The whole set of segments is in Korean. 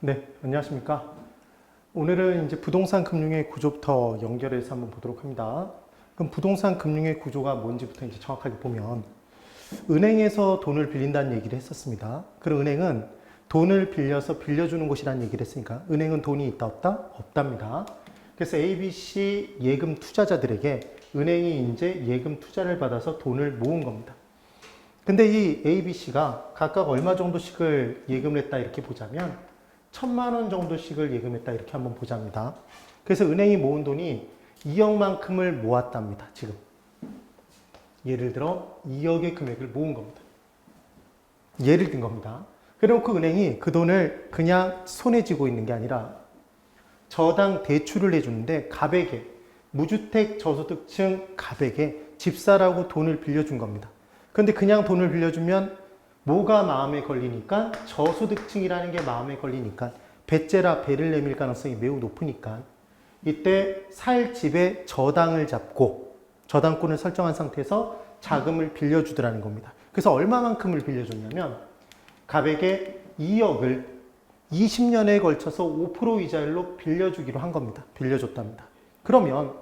네, 안녕하십니까. 오늘은 이제 부동산 금융의 구조부터 연결해서 한번 보도록 합니다. 그럼 부동산 금융의 구조가 뭔지부터 이제 정확하게 보면, 은행에서 돈을 빌린다는 얘기를 했었습니다. 그럼 은행은 돈을 빌려서 빌려주는 곳이라는 얘기를 했으니까, 은행은 돈이 있다, 없다? 없답니다. 그래서 ABC 예금 투자자들에게 은행이 이제 예금 투자를 받아서 돈을 모은 겁니다. 근데 이 ABC가 각각 얼마 정도씩을 예금을 했다 이렇게 보자면 1,000만 원 정도씩을 예금했다 이렇게 한번 보자입니다. 그래서 은행이 모은 돈이 2억만큼을 모았답니다. 지금 예를 들어 2억의 금액을 모은 겁니다. 예를 든 겁니다. 그래놓고 은행이 그 돈을 그냥 손에 쥐고 있는 게 아니라 저당 대출을 해주는데 갑에게, 무주택 저소득층 갑에게 집사라고 돈을 빌려준 겁니다. 그런데 그냥 돈을 빌려주면 뭐가 마음에 걸리니까, 저소득층이라는 게 마음에 걸리니까 배째라 배를 내밀 가능성이 매우 높으니까 이때 살 집에 저당을 잡고 저당권을 설정한 상태에서 자금을 빌려주더라는 겁니다. 그래서 얼마만큼을 빌려줬냐면 갑에게 2억을 20년에 걸쳐서 5% 이자율로 빌려주기로 한 겁니다. 빌려줬답니다. 그러면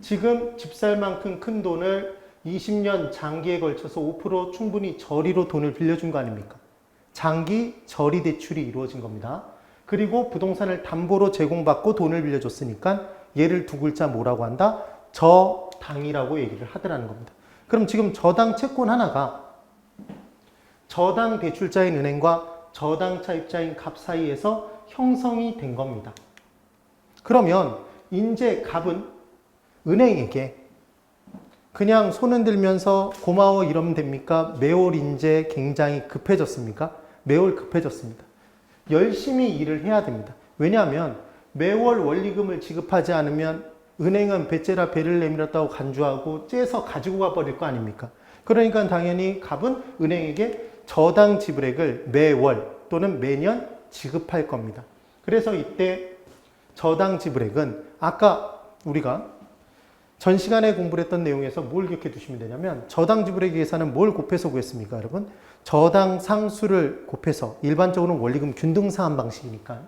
지금 집 살 만큼 큰 돈을 20년 장기에 걸쳐서 5% 충분히 저리로 돈을 빌려준 거 아닙니까? 장기 저리 대출이 이루어진 겁니다. 그리고 부동산을 담보로 제공받고 돈을 빌려줬으니까 얘를 두 글자 뭐라고 한다? 저당이라고 얘기를 하더라는 겁니다. 그럼 지금 저당 채권 하나가 저당 대출자인 은행과 저당 차입자인 갑 사이에서 형성이 된 겁니다. 그러면 이제 갑은 은행에게 그냥 손 흔들면서 고마워 이러면 됩니까? 매월 이제 굉장히 급해졌습니까? 매월 급해졌습니다. 열심히 일을 해야 됩니다. 왜냐하면 매월 원리금을 지급하지 않으면 은행은 배째라 배를 내밀었다고 간주하고 째서 가지고 가버릴 거 아닙니까? 그러니까 당연히 갑은 은행에게 저당 지불액을 매월 또는 매년 지급할 겁니다. 그래서 이때 저당 지불액은 아까 우리가 전 시간에 공부를 했던 내용에서 뭘 기억해 두시면 되냐면, 저당 지불액 계산은 뭘 곱해서 구했습니까, 여러분? 저당 상수를 곱해서, 일반적으로는 원리금 균등상환 방식이니까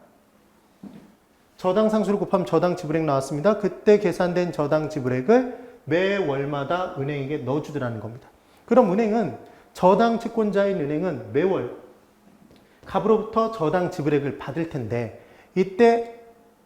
저당 상수를 곱하면 저당 지불액 나왔습니다. 그때 계산된 저당 지불액을 매월마다 은행에게 넣어주더라는 겁니다. 그럼 은행은, 저당 채권자인 은행은 매월 갑으로부터 저당 지불액을 받을 텐데, 이때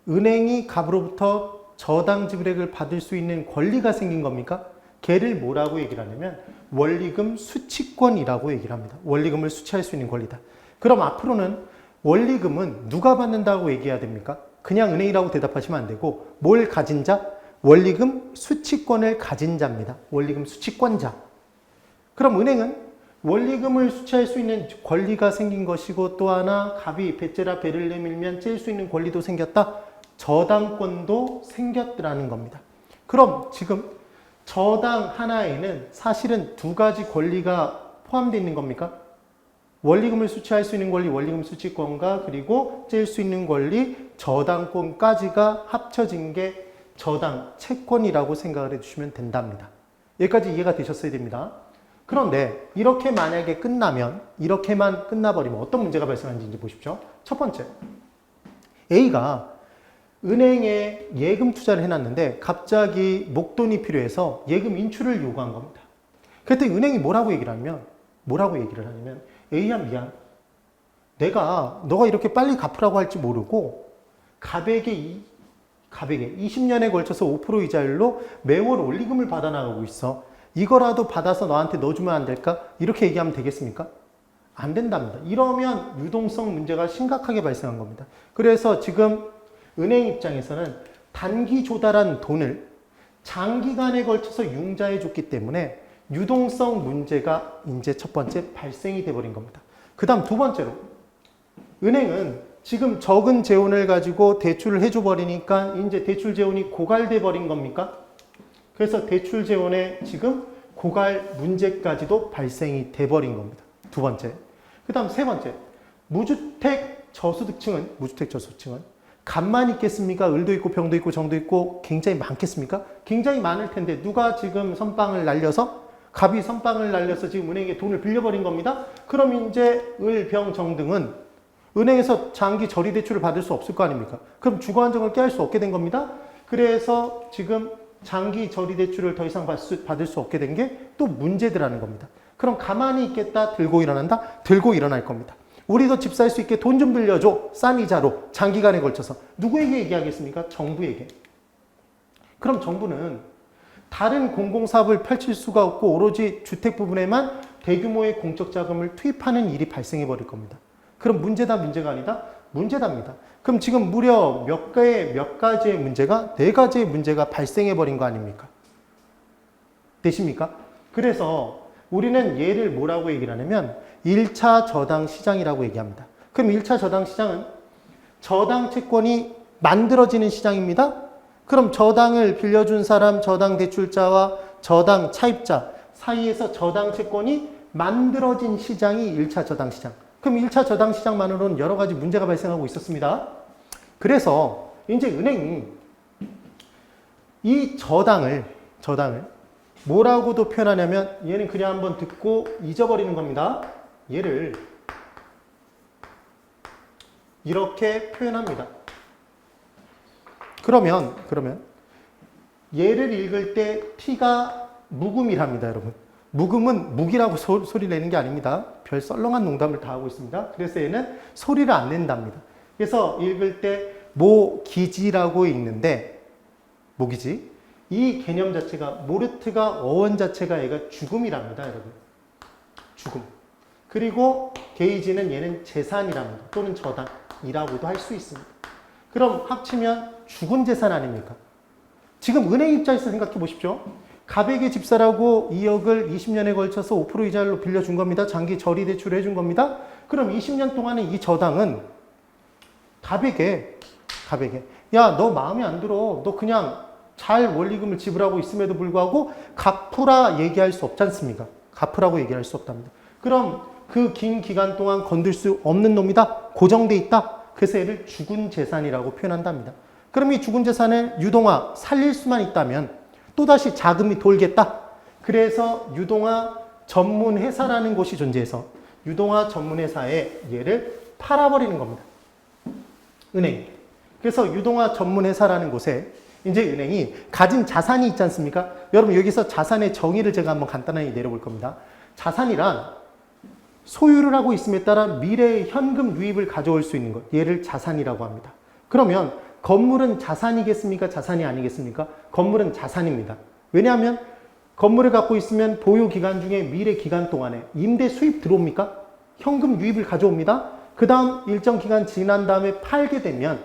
은행이 갑으로부터 저당 지불액을 받을 수 있는 권리가 생긴 겁니까? 걔를 뭐라고 얘기를 하냐면 원리금 수취권이라고 얘기를 합니다. 원리금을 수취할 수 있는 권리다. 그럼 앞으로는 원리금은 누가 받는다고 얘기해야 됩니까? 그냥 은행이라고 대답하시면 안 되고, 뭘 가진 자? 원리금 수취권을 가진 자입니다. 원리금 수취권자. 그럼 은행은 원리금을 수취할 수 있는 권리가 생긴 것이고, 또 하나 갑이 배째라 배를 내밀면 째일 수 있는 권리도 생겼다. 저당권도 생겼더라는 겁니다. 그럼 지금 저당 하나에는 사실은 두 가지 권리가 포함되어 있는 겁니까? 원리금을 수취할 수 있는 권리, 원리금 수취권과 그리고 째일 수 있는 권리, 저당권까지가 합쳐진 게 저당 채권이라고 생각을 해주시면 된답니다. 여기까지 이해가 되셨어야 됩니다. 그런데 이렇게 만약에 끝나면, 이렇게만 끝나버리면 어떤 문제가 발생하는지 이제 보십시오. 첫 번째, A가 은행에 예금 투자를 해놨는데 갑자기 목돈이 필요해서 예금 인출을 요구한 겁니다. 그때 은행이 뭐라고 얘기를 하냐면 A야 미안, 너가 이렇게 빨리 갚으라고 할지 모르고 갑에게 20년에 걸쳐서 5% 이자율로 매월 원리금을 받아나가고 있어. 이거라도 받아서 너한테 넣어주면 안 될까? 이렇게 얘기하면 되겠습니까? 안 된답니다. 이러면 유동성 문제가 심각하게 발생한 겁니다. 그래서 지금 은행 입장에서는 단기 조달한 돈을 장기간에 걸쳐서 융자해 줬기 때문에 유동성 문제가 이제 첫 번째 발생이 돼버린 겁니다. 그 다음 두 번째로, 은행은 지금 적은 재원을 가지고 대출을 해줘 버리니까 이제 대출 재원이 고갈돼 버린 겁니까? 그래서 대출 재원에 지금 고갈 문제까지도 발생이 돼버린 겁니다. 두 번째. 그 다음 세 번째, 무주택 저소득층은 갑만 있겠습니까? 을도 있고 병도 있고 정도 있고 굉장히 많겠습니까? 굉장히 많을 텐데 누가 지금 선빵을 날려서, 갑이 선빵을 날려서 지금 은행에 돈을 빌려버린 겁니다. 그럼 이제 을, 병, 정 등은 은행에서 장기 저리 대출을 받을 수 없을 거 아닙니까? 그럼 주거 안정을 깨할 수 없게 된 겁니다. 그래서 지금 장기 저리 대출을 더 이상 받을 수 없게 된 게 또 문제들하는 겁니다. 그럼 가만히 있겠다, 들고 일어난다, 들고 일어날 겁니다. 우리도 집 살 수 있게 돈 좀 빌려줘, 싼 이자로 장기간에 걸쳐서. 누구에게 얘기하겠습니까? 정부에게. 그럼 정부는 다른 공공사업을 펼칠 수가 없고 오로지 주택 부분에만 대규모의 공적 자금을 투입하는 일이 발생해 버릴 겁니다. 그럼 문제다, 문제가 아니다? 문제답니다. 그럼 지금 무려 몇 가지의 문제가, 4가지의 문제가 발생해 버린 거 아닙니까? 되십니까? 그래서 우리는 얘를 뭐라고 얘기를 하냐면 1차 저당 시장이라고 얘기합니다. 그럼 1차 저당 시장은 저당 채권이 만들어지는 시장입니다. 그럼 저당을 빌려준 사람, 저당 대출자와 저당 차입자 사이에서 저당 채권이 만들어진 시장이 1차 저당 시장. 그럼 1차 저당 시장만으로는 여러 가지 문제가 발생하고 있었습니다. 그래서 이제 은행이 이 저당을 뭐라고도 표현하냐면 얘는 그냥 한번 듣고 잊어버리는 겁니다. 얘를 이렇게 표현합니다. 그러면 얘를 읽을 때 T가 묵음이랍니다, 여러분. 묵음은 묵이라고 소리 내는 게 아닙니다. 별 썰렁한 농담을 다 하고 있습니다. 그래서 얘는 소리를 안 낸답니다. 그래서 읽을 때 모기지라고 읽는데, 모기지. 이 개념 자체가, 모르트가 어원 자체가 얘가 죽음이랍니다, 여러분. 죽음. 그리고 게이지는 얘는 재산이랍니다. 또는 저당이라고도 할 수 있습니다. 그럼 합치면 죽은 재산 아닙니까? 지금 은행 입장에서 생각해 보십시오. 가백의 집사라고 2억을 20년에 걸쳐서 5% 이자로 빌려준 겁니다. 장기 저리 대출을 해준 겁니다. 그럼 20년 동안에 이 저당은 가백에 야, 너 마음에 안 들어. 너 그냥 잘 원리금을 지불하고 있음에도 불구하고 갚으라 얘기할 수 없지 않습니까? 갚으라고 얘기할 수 없답니다. 그럼 그 긴 기간 동안 건들 수 없는 놈이다. 고정돼 있다. 그래서 얘를 죽은 재산이라고 표현한답니다. 그럼 이 죽은 재산을 유동화, 살릴 수만 있다면 또다시 자금이 돌겠다. 그래서 유동화 전문회사라는 곳이 존재해서 유동화 전문회사에 얘를 팔아버리는 겁니다. 은행이. 그래서 유동화 전문회사라는 곳에 이제 은행이 가진 자산이 있지 않습니까? 여러분 여기서 자산의 정의를 제가 한번 간단하게 내려볼 겁니다. 자산이란 소유를 하고 있음에 따라 미래의 현금 유입을 가져올 수 있는 것. 얘를 자산이라고 합니다. 그러면 건물은 자산이겠습니까? 자산이 아니겠습니까? 건물은 자산입니다. 왜냐하면 건물을 갖고 있으면 보유 기간 중에 미래 기간 동안에 임대 수입 들어옵니까? 현금 유입을 가져옵니다. 그 다음 일정 기간 지난 다음에 팔게 되면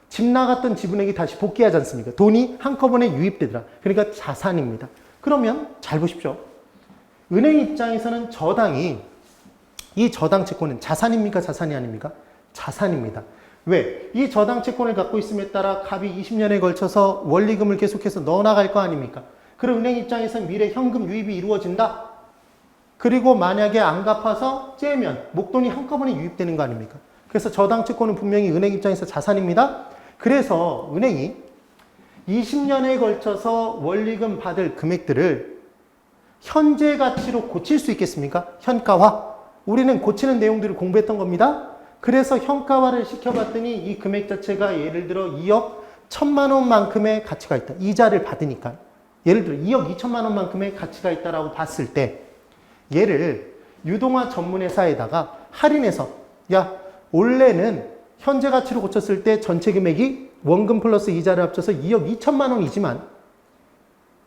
집 나갔던 지분액이 다시 복귀하지 않습니까? 돈이 한꺼번에 유입되더라. 그러니까 자산입니다. 그러면 잘 보십시오. 은행 입장에서는 이 저당 채권은 자산입니까? 자산이 아닙니까? 자산입니다. 왜? 이 저당 채권을 갖고 있음에 따라 갑이 20년에 걸쳐서 원리금을 계속해서 넣어나갈 거 아닙니까? 그럼 은행 입장에서 미래 현금 유입이 이루어진다? 그리고 만약에 안 갚아서 째면 목돈이 한꺼번에 유입되는 거 아닙니까? 그래서 저당 채권은 분명히 은행 입장에서 자산입니다. 그래서 은행이 20년에 걸쳐서 원리금 받을 금액들을 현재 가치로 고칠 수 있겠습니까? 현가화. 우리는 고치는 내용들을 공부했던 겁니다. 그래서 현가화를 시켜봤더니 이 금액 자체가 예를 들어 2억 1천만 원만큼의 가치가 있다. 이자를 받으니까. 예를 들어 2억 2천만 원만큼의 가치가 있다라고 봤을 때 얘를 유동화 전문회사에다가 할인해서 야, 원래는 현재 가치로 고쳤을 때 전체 금액이 원금 플러스 이자를 합쳐서 2억 2천만 원이지만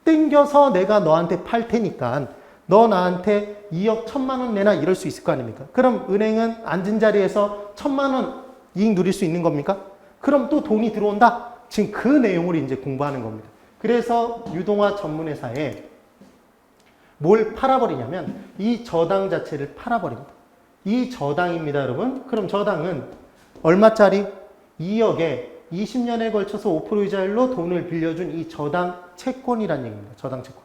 땡겨서 내가 너한테 팔 테니까 너 나한테 2억 1천만 원 내나 이럴 수 있을 거 아닙니까? 그럼 은행은 앉은 자리에서 1천만 원 이익 누릴 수 있는 겁니까? 그럼 또 돈이 들어온다? 지금 그 내용을 이제 공부하는 겁니다. 그래서 유동화 전문회사에 뭘 팔아버리냐면 이 저당 자체를 팔아버립니다. 이 저당입니다, 여러분. 그럼 저당은 얼마짜리? 2억에 20년에 걸쳐서 5% 이자율로 돈을 빌려준 이 저당 채권이란 얘기입니다. 저당 채권.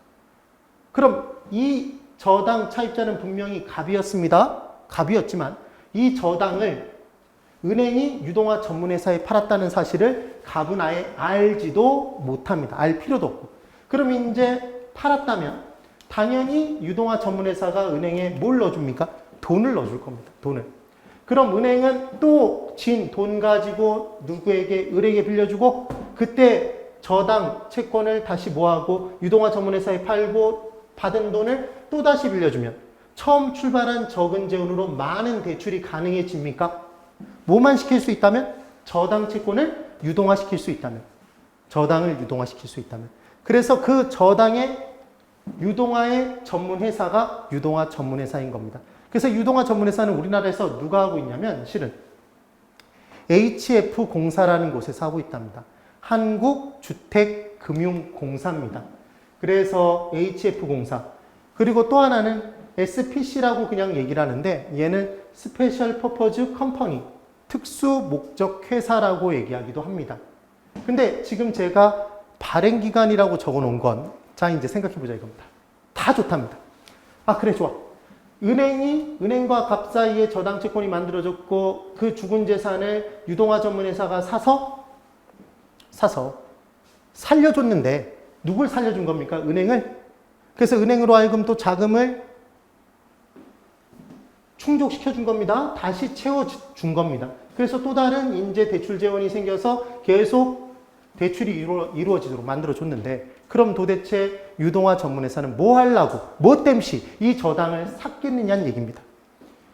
그럼 이 저당 차입자는 분명히 갑이었습니다. 갑이었지만 이 저당을 은행이 유동화 전문회사에 팔았다는 사실을 갑은 아예 알지도 못합니다. 알 필요도 없고. 그럼 이제 팔았다면 당연히 유동화 전문회사가 은행에 뭘 넣어줍니까? 돈을 넣어줄 겁니다. 돈을. 그럼 은행은 또 진 돈 가지고 누구에게 을에게 빌려주고 그때 저당 채권을 다시 뭐하고 유동화 전문회사에 팔고 받은 돈을 또 다시 빌려주면 처음 출발한 적은 재원으로 많은 대출이 가능해집니까? 뭐만 시킬 수 있다면? 저당 채권을 유동화시킬 수 있다면. 저당을 유동화시킬 수 있다면. 그래서 그 저당의 유동화의 전문회사가 유동화 전문회사인 겁니다. 그래서 유동화 전문회사는 우리나라에서 누가 하고 있냐면 실은 HF공사라는 곳에서 하고 있답니다. 한국주택금융공사입니다. 그래서 HF공사. 그리고 또 하나는 SPC라고 그냥 얘기를 하는데 얘는 스페셜 퍼포즈 컴퍼니, 특수 목적 회사라고 얘기하기도 합니다. 근데 지금 제가 발행기간이라고 적어 놓은 건 자 이제 생각해 보자 이겁니다. 다 좋답니다. 아 그래 좋아. 은행과 갑 사이에 저당 채권이 만들어졌고 그 죽은 재산을 유동화 전문회사가 사서 살려줬는데 누굴 살려준 겁니까? 은행을. 그래서 은행으로 하여금 또 자금을 충족시켜준 겁니다. 다시 채워준 겁니다. 그래서 또 다른 인재 대출 재원이 생겨서 계속 대출이 이루어지도록 만들어줬는데 그럼 도대체 유동화 전문회사는 뭐 하려고 뭐 땜시 이 저당을 샀겠느냐는 얘기입니다.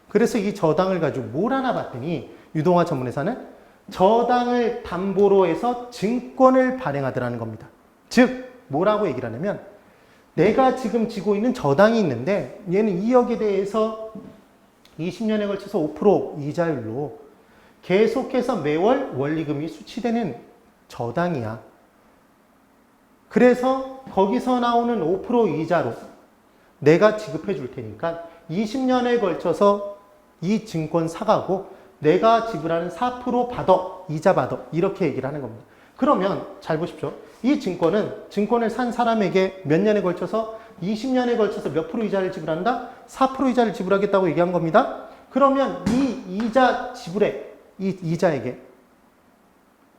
그래서 이 저당을 가지고 뭘 하나 봤더니 유동화 전문회사는 저당을 담보로 해서 증권을 발행하더라는 겁니다. 즉 뭐라고 얘기를 하냐면 내가 지금 지고 있는 저당이 있는데 얘는 2억에 대해서 20년에 걸쳐서 5% 이자율로 계속해서 매월 원리금이 수취되는 저당이야. 그래서 거기서 나오는 5% 이자로 내가 지급해 줄 테니까 20년에 걸쳐서 이 증권 사가고 내가 지불하는 4% 받아, 이자 받아 이렇게 얘기를 하는 겁니다. 그러면 잘 보십시오. 이 증권을 산 사람에게 몇 년에 걸쳐서 20년에 걸쳐서 몇 프로 이자를 지불한다? 4% 이자를 지불하겠다고 얘기한 겁니다. 그러면 이 이자 지불에 이 이자에게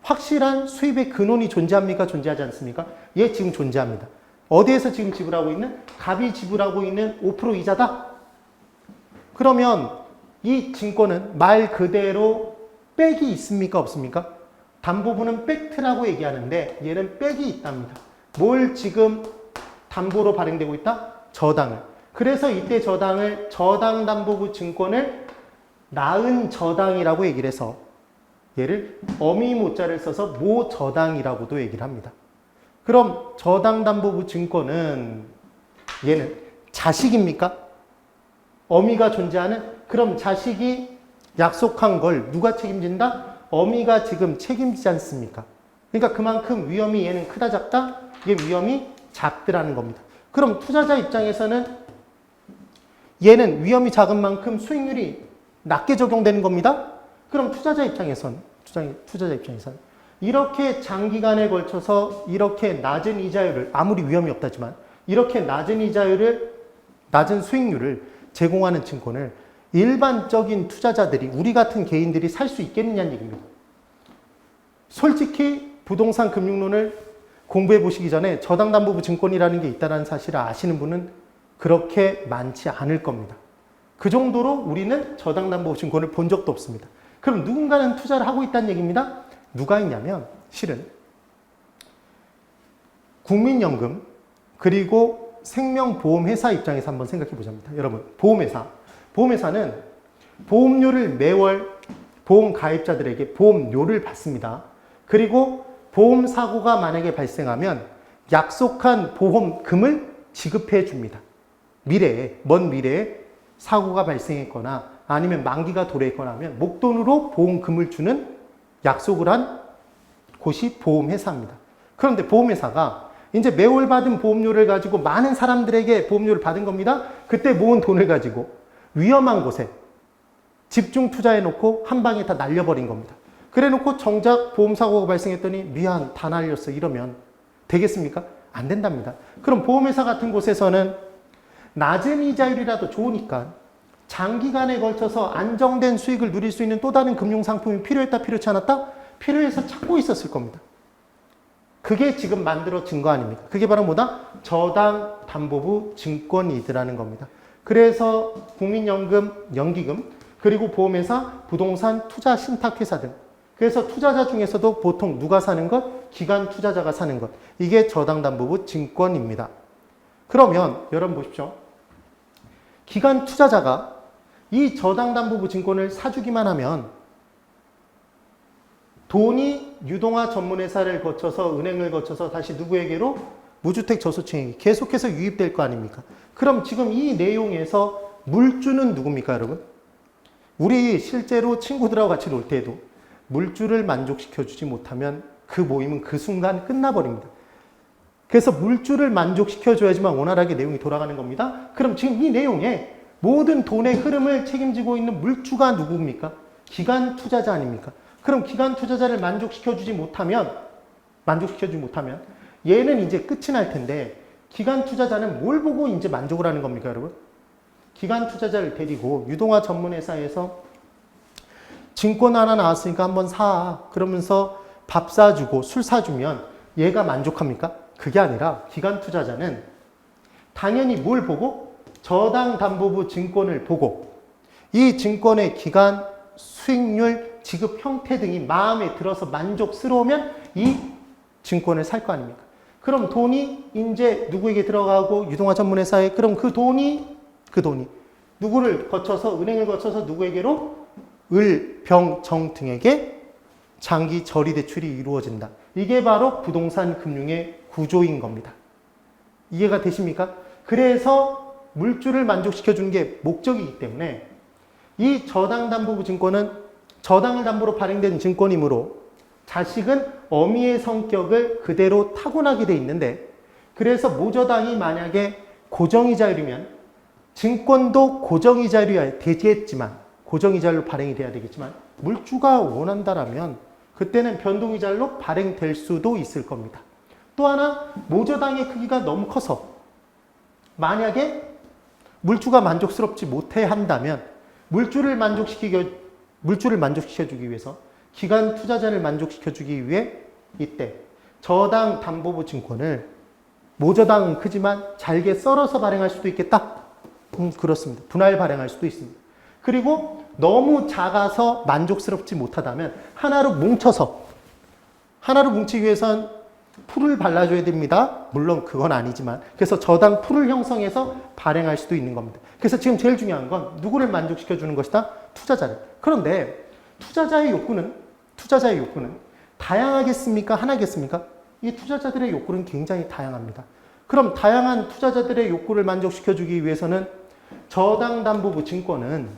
확실한 수입의 근원이 존재합니까? 존재하지 않습니까? 예, 지금 존재합니다. 어디에서 지금 지불하고 있는? 갑이 지불하고 있는 5% 이자다? 그러면 이 증권은 말 그대로 백이 있습니까? 없습니까? 담보부는 팩트라고 얘기하는데 얘는 백이 있답니다. 뭘 지금 담보로 발행되고 있다? 저당을. 그래서 이때 저당을 저당담보부 증권을 낳은 저당이라고 얘기를 해서 얘를 어미모자를 써서 모저당이라고도 얘기를 합니다. 그럼 저당담보부 증권은 얘는 자식입니까? 어미가 존재하는? 그럼 자식이 약속한 걸 누가 책임진다? 어미가 지금 책임지지 않습니까? 그러니까 그만큼 위험이 얘는 크다 작다? 이게 위험이 작더라는 겁니다. 그럼 투자자 입장에서는 얘는 위험이 작은 만큼 수익률이 낮게 적용되는 겁니다. 그럼 투자자 입장에서는 이렇게 장기간에 걸쳐서 이렇게 낮은 이자율을 아무리 위험이 없다지만 이렇게 낮은 수익률을 제공하는 증권을 일반적인 투자자들이 우리 같은 개인들이 살 수 있겠느냐는 얘기입니다. 솔직히 부동산 금융론을 공부해 보시기 전에 저당담보부 증권이라는 게 있다는 사실을 아시는 분은 그렇게 많지 않을 겁니다. 그 정도로 우리는 저당담보부 증권을 본 적도 없습니다. 그럼 누군가는 투자를 하고 있다는 얘기입니다. 누가 있냐면 실은 국민연금 그리고 생명보험회사 입장에서 한번 생각해 보자입니다. 여러분 보험회사는 보험료를 매월 보험 가입자들에게 보험료를 받습니다. 그리고 보험사고가 만약에 발생하면 약속한 보험금을 지급해 줍니다. 먼 미래에 사고가 발생했거나 아니면 만기가 도래했거나 하면 목돈으로 보험금을 주는 약속을 한 곳이 보험회사입니다. 그런데 보험회사가 이제 매월 받은 보험료를 가지고 많은 사람들에게 보험료를 받은 겁니다. 그때 모은 돈을 가지고 위험한 곳에 집중 투자해놓고 한 방에 다 날려버린 겁니다. 그래놓고 정작 보험사고가 발생했더니 미안 다 날렸어 이러면 되겠습니까? 안 된답니다. 그럼 보험회사 같은 곳에서는 낮은 이자율이라도 좋으니까 장기간에 걸쳐서 안정된 수익을 누릴 수 있는 또 다른 금융상품이 필요했다 필요치 않았다? 필요해서 찾고 있었을 겁니다. 그게 지금 만들어진 거 아닙니까? 그게 바로 뭐다? 저당담보부 증권이더라는 겁니다. 그래서 국민연금, 연기금, 그리고 보험회사, 부동산, 투자 신탁회사 등. 그래서 투자자 중에서도 보통 누가 사는 것? 기관 투자자가 사는 것. 이게 저당담보부 증권입니다. 그러면 여러분 보십시오. 기관 투자자가 이 저당담보부 증권을 사주기만 하면 돈이 유동화 전문회사를 거쳐서 은행을 거쳐서 다시 누구에게로? 무주택 저소층에게 계속해서 유입될 거 아닙니까? 그럼 지금 이 내용에서 물주는 누굽니까, 여러분? 우리 실제로 친구들하고 같이 놀 때에도 물주를 만족시켜주지 못하면 그 모임은 그 순간 끝나버립니다. 그래서 물주를 만족시켜줘야지만 원활하게 내용이 돌아가는 겁니다. 그럼 지금 이 내용에 모든 돈의 흐름을 책임지고 있는 물주가 누굽니까? 기관 투자자 아닙니까? 그럼 기관 투자자를 만족시켜주지 못하면 얘는 이제 끝이 날 텐데 기관 투자자는 뭘 보고 이제 만족을 하는 겁니까, 여러분? 기관 투자자를 데리고 유동화 전문회사에서 증권 하나 나왔으니까 한번 사. 그러면서 밥 사주고 술 사주면 얘가 만족합니까? 그게 아니라 기관 투자자는 당연히 뭘 보고? 저당담보부 증권을 보고 이 증권의 기간, 수익률, 지급 형태 등이 마음에 들어서 만족스러우면 이 증권을 살 거 아닙니까? 그럼 돈이 이제 누구에게 들어가고 유동화 전문회사에 그럼 그 돈이 누구를 거쳐서 은행을 거쳐서 누구에게로 을, 병, 정 등에게 장기 저리 대출이 이루어진다. 이게 바로 부동산 금융의 구조인 겁니다. 이해가 되십니까? 그래서 물주를 만족시켜주는 게 목적이기 때문에 이 저당담보부 증권은 저당을 담보로 발행된 증권이므로 자식은 어미의 성격을 그대로 타고나게 돼 있는데 그래서 모저당이 만약에 고정이자율이면 증권도 고정이자율이 되겠지만 고정이자율로 발행이 돼야 되겠지만 물주가 원한다라면 그때는 변동이자율로 발행될 수도 있을 겁니다. 또 하나 모저당의 크기가 너무 커서 만약에 물주가 만족스럽지 못해 한다면 물주를 만족시켜주기 위해서 기관 투자자를 만족시켜주기 위해 이때 저당 담보부 증권을 모저당은 크지만 잘게 썰어서 발행할 수도 있겠다? 그렇습니다. 분할 발행할 수도 있습니다. 그리고 너무 작아서 만족스럽지 못하다면 하나로 뭉치기 위해선 풀을 발라줘야 됩니다. 물론 그건 아니지만 그래서 저당 풀을 형성해서 발행할 수도 있는 겁니다. 그래서 지금 제일 중요한 건 누구를 만족시켜주는 것이다? 투자자를. 그런데 투자자의 욕구는 다양하겠습니까? 하나겠습니까? 이 투자자들의 욕구는 굉장히 다양합니다. 그럼 다양한 투자자들의 욕구를 만족시켜주기 위해서는 저당담보부 증권은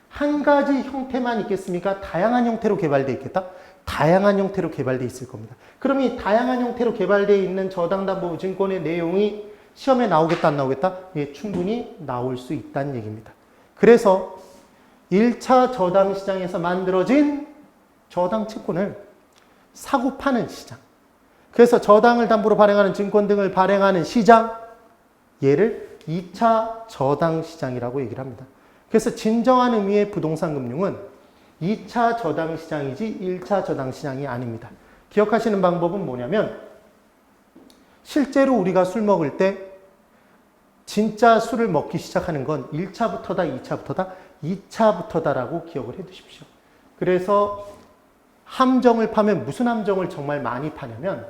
한 가지 형태만 있겠습니까? 다양한 형태로 개발되어 있겠다? 다양한 형태로 개발되어 있을 겁니다. 그럼 이 다양한 형태로 개발되어 있는 저당담보부 증권의 내용이 시험에 나오겠다 안 나오겠다? 예, 충분히 나올 수 있다는 얘기입니다. 그래서 1차 저당시장에서 만들어진 저당 채권을 사고 파는 시장. 그래서 저당을 담보로 발행하는 증권 등을 발행하는 시장, 얘를 2차 저당시장이라고 얘기를 합니다. 그래서 진정한 의미의 부동산 금융은 2차 저당시장이지 1차 저당시장이 아닙니다. 기억하시는 방법은 뭐냐면 실제로 우리가 술 먹을 때 진짜 술을 먹기 시작하는 건 1차부터다, 2차부터다, 2차부터다라고 기억을 해 두십시오. 그래서 함정을 파면 무슨 함정을 정말 많이 파냐면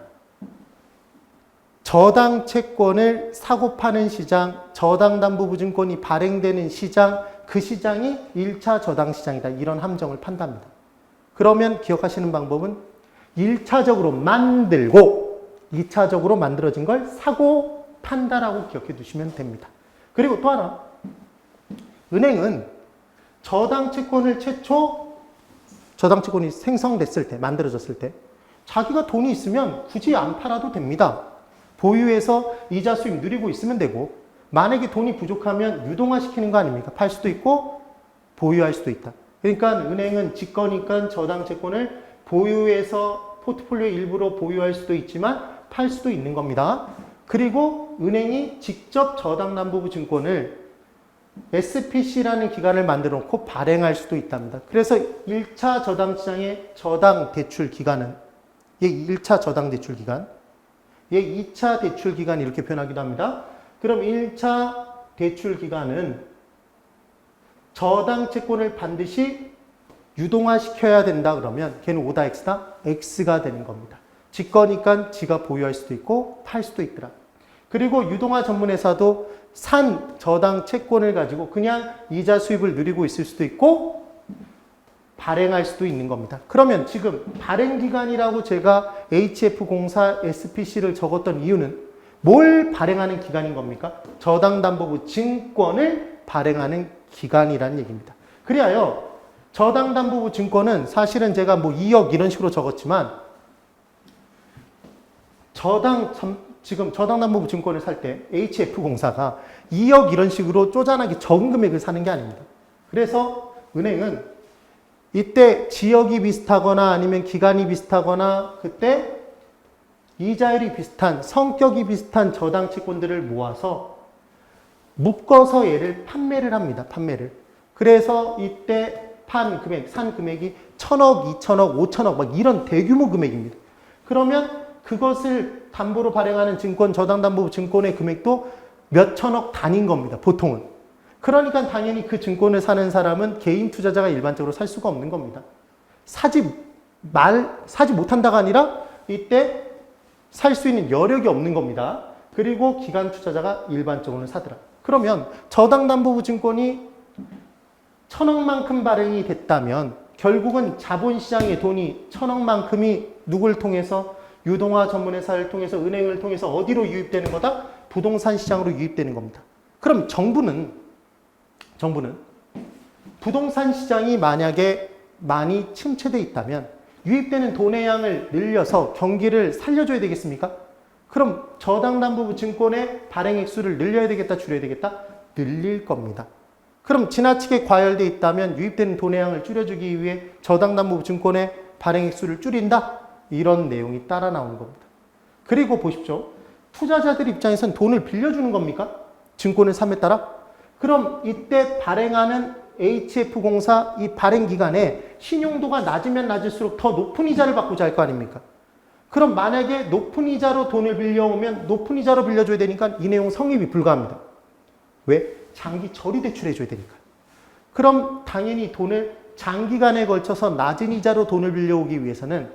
저당 채권을 사고 파는 시장, 저당담보부증권이 발행되는 시장, 그 시장이 1차 저당시장이다. 이런 함정을 판답니다. 그러면 기억하시는 방법은 1차적으로 만들고 2차적으로 만들어진 걸 사고 판다라고 기억해 두시면 됩니다. 그리고 또 하나, 은행은 저당 채권을 최초 저당 채권이 생성됐을 때, 만들어졌을 때 자기가 돈이 있으면 굳이 안 팔아도 됩니다. 보유해서 이자 수익 누리고 있으면 되고, 만약에 돈이 부족하면 유동화시키는 거 아닙니까? 팔 수도 있고 보유할 수도 있다. 그러니까 은행은 직거니까 저당 채권을 보유해서 포트폴리오의 일부로 보유할 수도 있지만 팔 수도 있는 겁니다. 그리고 은행이 직접 저당담보부 증권을 SPC라는 기관을 만들어 놓고 발행할 수도 있답니다. 그래서 1차 저당시장의 저당 대출 기간은 1차 저당 대출 기간, 2차 대출 기간 이렇게 표현하기도 합니다. 그럼 1차 대출 기간은 저당 채권을 반드시 유동화시켜야 된다 그러면 걔는 O다 X다? X가 되는 겁니다. 지거니까 지가 보유할 수도 있고 팔 수도 있더라. 그리고 유동화 전문회사도 산 저당 채권을 가지고 그냥 이자 수입을 누리고 있을 수도 있고 발행할 수도 있는 겁니다. 그러면 지금 발행기간이라고 제가 HF공사 SPC를 적었던 이유는 뭘 발행하는 기간인 겁니까? 저당담보부 증권을 발행하는 기간이라는 얘기입니다. 그리하여 저당담보부 증권은 사실은 제가 뭐 2억 이런 식으로 적었지만 지금 저당담보부 증권을 살 때 HF공사가 2억 이런 식으로 쪼잔하게 적은 금액을 사는 게 아닙니다. 그래서 은행은 이때 지역이 비슷하거나 아니면 기간이 비슷하거나 그때 이자율이 비슷한 성격이 비슷한 저당 채권들을 모아서 묶어서 얘를 판매를 합니다. 판매를. 그래서 이때 판 금액, 산 금액이 1,000억, 2,000억, 5,000억 막 이런 대규모 금액입니다. 그러면 그것을 담보로 발행하는 증권, 저당담보부 증권의 금액도 몇 천억 단위인 겁니다. 보통은. 그러니까 당연히 그 증권을 사는 사람은 개인 투자자가 일반적으로 살 수가 없는 겁니다. 사지 못한다가 아니라 이때 살 수 있는 여력이 없는 겁니다. 그리고 기관 투자자가 일반적으로 사더라. 그러면 저당담보부 증권이 1,000억만큼 발행이 됐다면 결국은 자본시장의 돈이 1,000억만큼이 누굴 통해서 유동화 전문회사를 통해서 은행을 통해서 어디로 유입되는 거다? 부동산 시장으로 유입되는 겁니다. 그럼 정부는 부동산 시장이 만약에 많이 침체되어 있다면 유입되는 돈의 양을 늘려서 경기를 살려줘야 되겠습니까? 그럼 저당담보부 증권의 발행 액수를 늘려야 되겠다, 줄여야 되겠다? 늘릴 겁니다. 그럼 지나치게 과열되어 있다면 유입되는 돈의 양을 줄여주기 위해 저당담보부 증권의 발행 액수를 줄인다? 이런 내용이 따라 나오는 겁니다. 그리고 보십시오. 투자자들 입장에선 돈을 빌려주는 겁니까? 증권을 삼에 따라? 그럼 이때 발행하는 HF공사 이 발행 기간에 신용도가 낮으면 낮을수록 더 높은 이자를 받고자 할 거 아닙니까? 그럼 만약에 높은 이자로 돈을 빌려오면 높은 이자로 빌려줘야 되니까 이 내용 성립이 불가합니다. 왜? 장기 처리 대출해줘야 되니까. 그럼 당연히 돈을 장기간에 걸쳐서 낮은 이자로 돈을 빌려오기 위해서는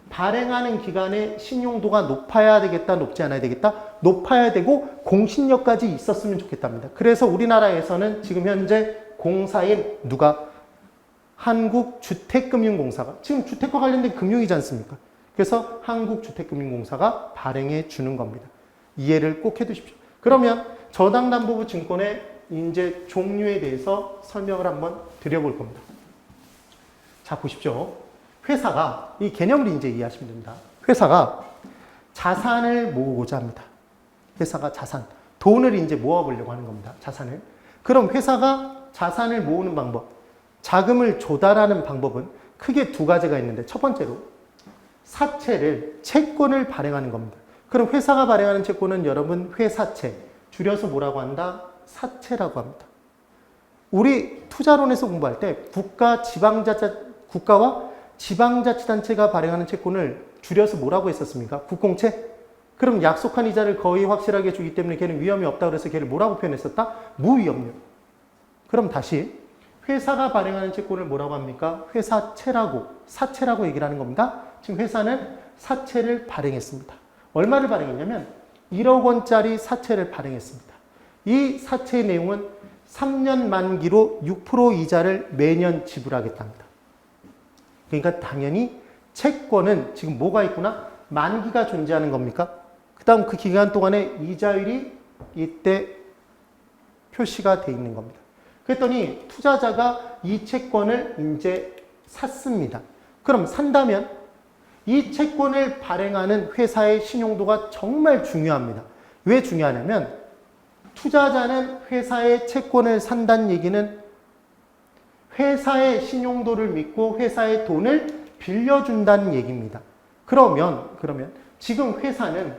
발행하는 기간에 신용도가 높아야 되겠다, 높지 않아야 되겠다? 높아야 되고 공신력까지 있었으면 좋겠답니다. 그래서 우리나라에서는 지금 현재 공사인 누가? 한국주택금융공사가 지금 주택과 관련된 금융이지 않습니까? 그래서 한국주택금융공사가 발행해 주는 겁니다. 이해를 꼭 해두십시오. 그러면 저당담보부 증권의 이제 종류에 대해서 설명을 한번 드려볼 겁니다. 자, 보십시오. 회사가, 이 개념을 이제 이해하시면 됩니다. 회사가 자산을 모으고자 합니다. 회사가 자산, 돈을 이제 모아보려고 하는 겁니다. 자산을. 그럼 회사가 자산을 모으는 방법, 자금을 조달하는 방법은 크게 두 가지가 있는데 첫 번째로 사채를, 채권을 발행하는 겁니다. 그럼 회사가 발행하는 채권은 여러분 회사채, 줄여서 뭐라고 한다? 사채라고 합니다. 우리 투자론에서 공부할 때 국가와 지방자치단체가 발행하는 채권을 줄여서 뭐라고 했었습니까? 국공채? 그럼 약속한 이자를 거의 확실하게 주기 때문에 걔는 위험이 없다 그래서 걔를 뭐라고 표현했었다? 무위험료. 그럼 다시 회사가 발행하는 채권을 뭐라고 합니까? 회사채라고, 사채라고 얘기를 하는 겁니다. 지금 회사는 사채를 발행했습니다. 얼마를 발행했냐면 1억 원짜리 사채를 발행했습니다. 이 사채의 내용은 3년 만기로 6% 이자를 매년 지불하겠답니다. 그러니까 당연히 채권은 지금 뭐가 있구나? 만기가 존재하는 겁니까? 그 다음 그 기간 동안에 이자율이 이때 표시가 돼 있는 겁니다. 그랬더니 투자자가 이 채권을 이제 샀습니다. 그럼 산다면 이 채권을 발행하는 회사의 신용도가 정말 중요합니다. 왜 중요하냐면 투자자는 회사의 채권을 산다는 얘기는 회사의 신용도를 믿고 회사의 돈을 빌려준다는 얘기입니다. 그러면 지금 회사는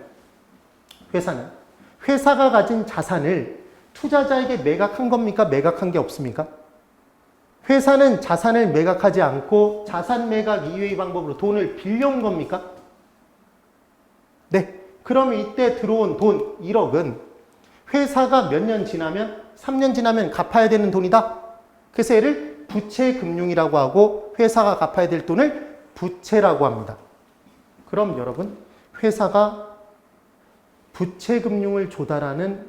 회사가 가진 자산을 투자자에게 매각한 겁니까? 매각한 게 없습니까? 회사는 자산을 매각하지 않고 자산 매각 이외의 방법으로 돈을 빌려온 겁니까? 네. 그럼 이때 들어온 돈 1억은 회사가 몇 년 지나면 3년 지나면 갚아야 되는 돈이다. 그래서 얘를 부채금융이라고 하고 회사가 갚아야 될 돈을 부채라고 합니다. 그럼 여러분, 회사가 부채금융을 조달하는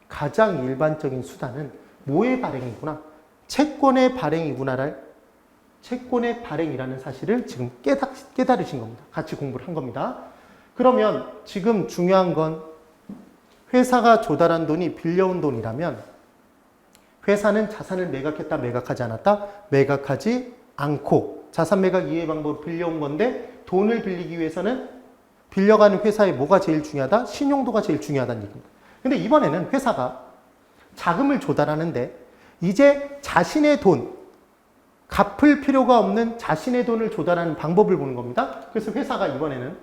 가장 일반적인 수단은 뭐의 발행이구나? 채권의 발행이구나를 채권의 발행이라는 사실을 지금 깨달으신 겁니다. 같이 공부를 한 겁니다. 그러면 지금 중요한 건 회사가 조달한 돈이 빌려온 돈이라면 회사는 자산을 매각했다, 매각하지 않았다? 매각하지 않고 자산 매각 이해 방법으로 빌려온 건데 돈을 빌리기 위해서는 빌려가는 회사의 뭐가 제일 중요하다? 신용도가 제일 중요하다는 얘기입니다. 근데 이번에는 회사가 자금을 조달하는데 이제 자신의 돈, 갚을 필요가 없는 자신의 돈을 조달하는 방법을 보는 겁니다. 그래서 회사가 이번에는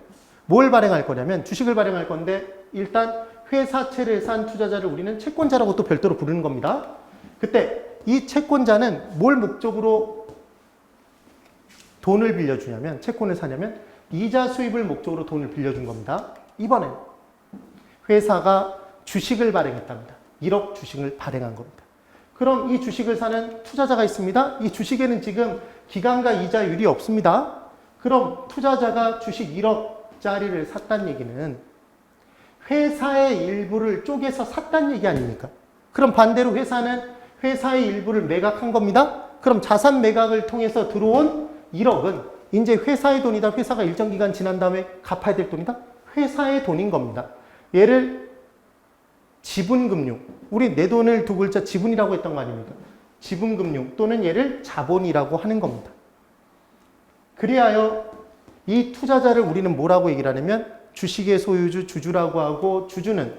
뭘 발행할 거냐면 주식을 발행할 건데 일단 회사채를 산 투자자를 우리는 채권자라고 또 별도로 부르는 겁니다. 그때 이 채권자는 뭘 목적으로 돈을 빌려주냐면 채권을 사냐면 이자 수입을 목적으로 돈을 빌려준 겁니다. 이번엔 회사가 주식을 발행했답니다. 1억 주식을 발행한 겁니다. 그럼 이 주식을 사는 투자자가 있습니다. 이 주식에는 지금 기간과 이자율이 없습니다. 그럼 투자자가 주식 1억짜리를 샀다는 얘기는 회사의 일부를 쪼개서 샀다는 얘기 아닙니까? 그럼 반대로 회사는 회사의 일부를 매각한 겁니다. 그럼 자산 매각을 통해서 들어온 1억은 이제 회사의 돈이다. 회사가 일정 기간 지난 다음에 갚아야 될 돈이다. 회사의 돈인 겁니다. 얘를 지분금융, 우리 내 돈을 두 글자 지분이라고 했던 거 아닙니까? 지분금융 또는 얘를 자본이라고 하는 겁니다. 그리하여 이 투자자를 우리는 뭐라고 얘기를 하냐면 주식의 소유주, 주주라고 하고 주주는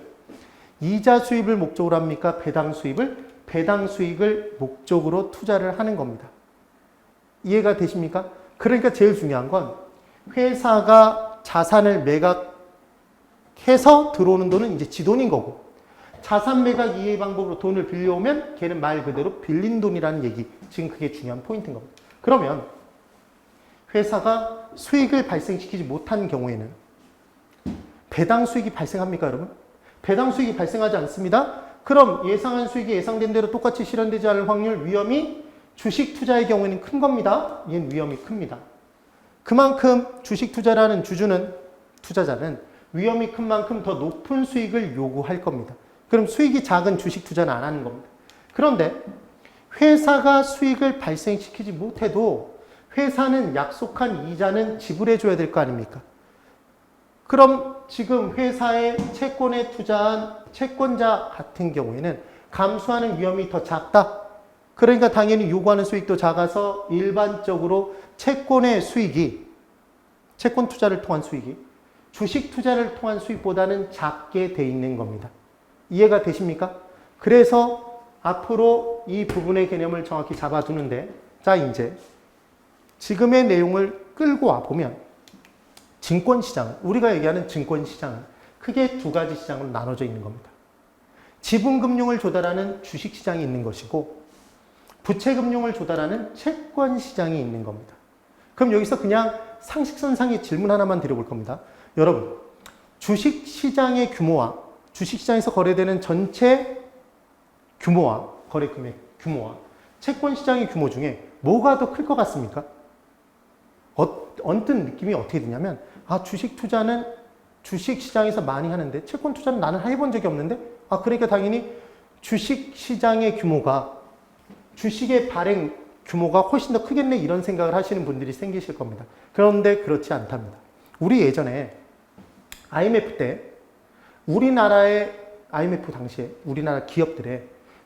이자 수입을 목적으로 합니까? 배당 수입을? 배당 수익을 목적으로 투자를 하는 겁니다. 이해가 되십니까? 그러니까 제일 중요한 건 회사가 자산을 매각해서 들어오는 돈은 이제 지 돈인 거고 자산 매각 이해 방법으로 돈을 빌려오면 걔는 말 그대로 빌린 돈이라는 얘기. 지금 그게 중요한 포인트인 겁니다. 그러면 회사가 수익을 발생시키지 못한 경우에는 배당 수익이 발생합니까, 여러분? 배당 수익이 발생하지 않습니다. 그럼 예상한 수익이 예상된 대로 똑같이 실현되지 않을 확률, 위험이 주식 투자의 경우에는 큰 겁니다. 얘는 위험이 큽니다. 그만큼 주식 투자라는 투자자는 위험이 큰 만큼 더 높은 수익을 요구할 겁니다. 그럼 수익이 작은 주식 투자는 안 하는 겁니다. 그런데 회사가 수익을 발생시키지 못해도 회사는 약속한 이자는 지불해 줘야 될 거 아닙니까? 그럼 지금 회사의 채권에 투자한 채권자 같은 경우에는 감수하는 위험이 더 작다. 그러니까 당연히 요구하는 수익도 작아서 일반적으로 채권의 수익이, 채권 투자를 통한 수익이 주식 투자를 통한 수익보다는 작게 돼 있는 겁니다. 이해가 되십니까? 그래서 앞으로 이 부분의 개념을 정확히 잡아두는데, 자, 이제 지금의 내용을 끌고 와보면 증권시장, 우리가 얘기하는 증권시장은 크게 두 가지 시장으로 나눠져 있는 겁니다. 지분금융을 조달하는 주식시장이 있는 것이고 부채금융을 조달하는 채권시장이 있는 겁니다. 그럼 여기서 그냥 상식선상의 질문 하나만 드려볼 겁니다. 여러분, 주식시장의 규모와 주식시장에서 거래되는 전체 규모와 거래 금액 규모와 채권시장의 규모 중에 뭐가 더 클 것 같습니까? 언뜻 느낌이 어떻게 드냐면 주식 투자는 주식시장에서 많이 하는데 채권 투자는 나는 해본 적이 없는데 그러니까 당연히 주식시장의 규모가 주식의 발행 규모가 훨씬 더 크겠네 이런 생각을 하시는 분들이 생기실 겁니다. 그런데 그렇지 않답니다. 우리 예전에 IMF 때 우리나라의 IMF 당시에 우리나라 기업들의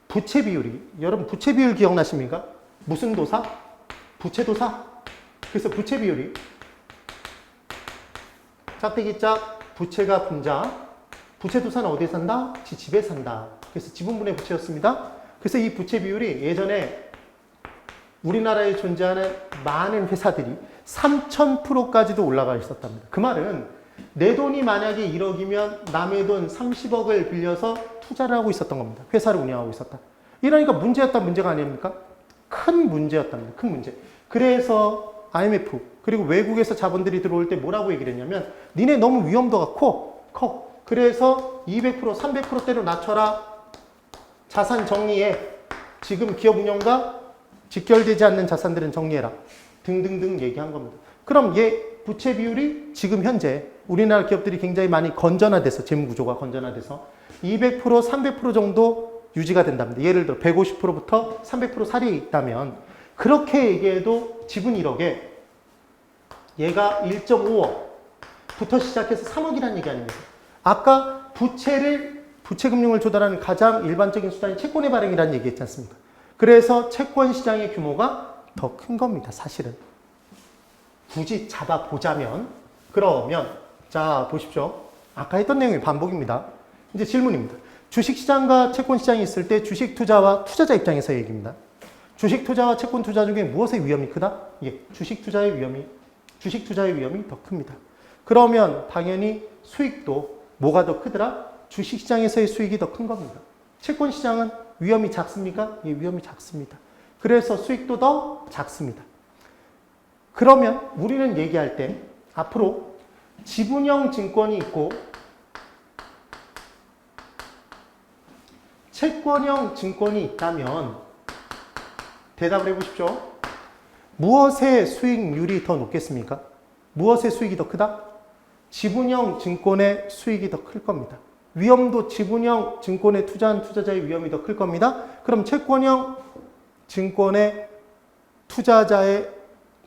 부채 비율이, 여러분 부채 비율 기억나십니까? 무슨 도사? 부채도사? 그래서 부채 비율이 짝대기 짝, 부채가 분자, 부채도사는 어디에 산다? 지 집에 산다. 그래서 지분분의 부채였습니다. 그래서 이 부채 비율이 예전에 우리나라에 존재하는 많은 회사들이 3000%까지도 올라가 있었답니다. 그 말은 내 돈이 만약에 1억이면 남의 돈 30억을 빌려서 투자를 하고 있었던 겁니다. 회사를 운영하고 있었다. 이러니까 문제였다 문제가 아닙니까? 큰 문제였답니다. 큰 문제. 그래서 IMF 그리고 외국에서 자본들이 들어올 때 뭐라고 얘기를 했냐면 니네 너무 위험도가 커. 그래서 200%, 300%대로 낮춰라. 자산 정리해. 지금 기업 운영과 직결되지 않는 자산들은 정리해라. 등등등 얘기한 겁니다. 그럼 부채 비율이 지금 현재 우리나라 기업들이 굉장히 많이 건전화돼서 재무구조가 건전화돼서 200%, 300% 정도 유지가 된답니다. 예를 들어 150%부터 300% 살이 있다면 그렇게 얘기해도 지분 1억에 얘가 1.5억부터 시작해서 3억이라는 얘기 아닙니까? 아까 부채금융을 조달하는 가장 일반적인 수단이 채권의 발행이라는 얘기 했지 않습니까? 그래서 채권 시장의 규모가 더 큰 겁니다, 사실은. 굳이 잡아보자면, 그러면, 자, 보십시오. 아까 했던 내용의 반복입니다. 이제 질문입니다. 주식시장과 채권시장이 있을 때 주식 투자와 투자자 입장에서 얘기입니다. 주식 투자와 채권 투자 중에 무엇의 위험이 크다? 예, 주식 투자의 위험이 더 큽니다. 그러면 당연히 수익도 뭐가 더 크더라? 주식시장에서의 수익이 더 큰 겁니다. 채권시장은 위험이 작습니까? 예, 위험이 작습니다. 그래서 수익도 더 작습니다. 그러면 우리는 얘기할 때 앞으로 지분형 증권이 있고 채권형 증권이 있다면 대답을 해보십시오. 무엇의 수익률이 더 높겠습니까? 무엇의 수익이 더 크다? 지분형 증권의 수익이 더 클 겁니다. 위험도 지분형 증권에 투자한 투자자의 위험이 더 클 겁니다. 그럼 채권형 증권의 투자자의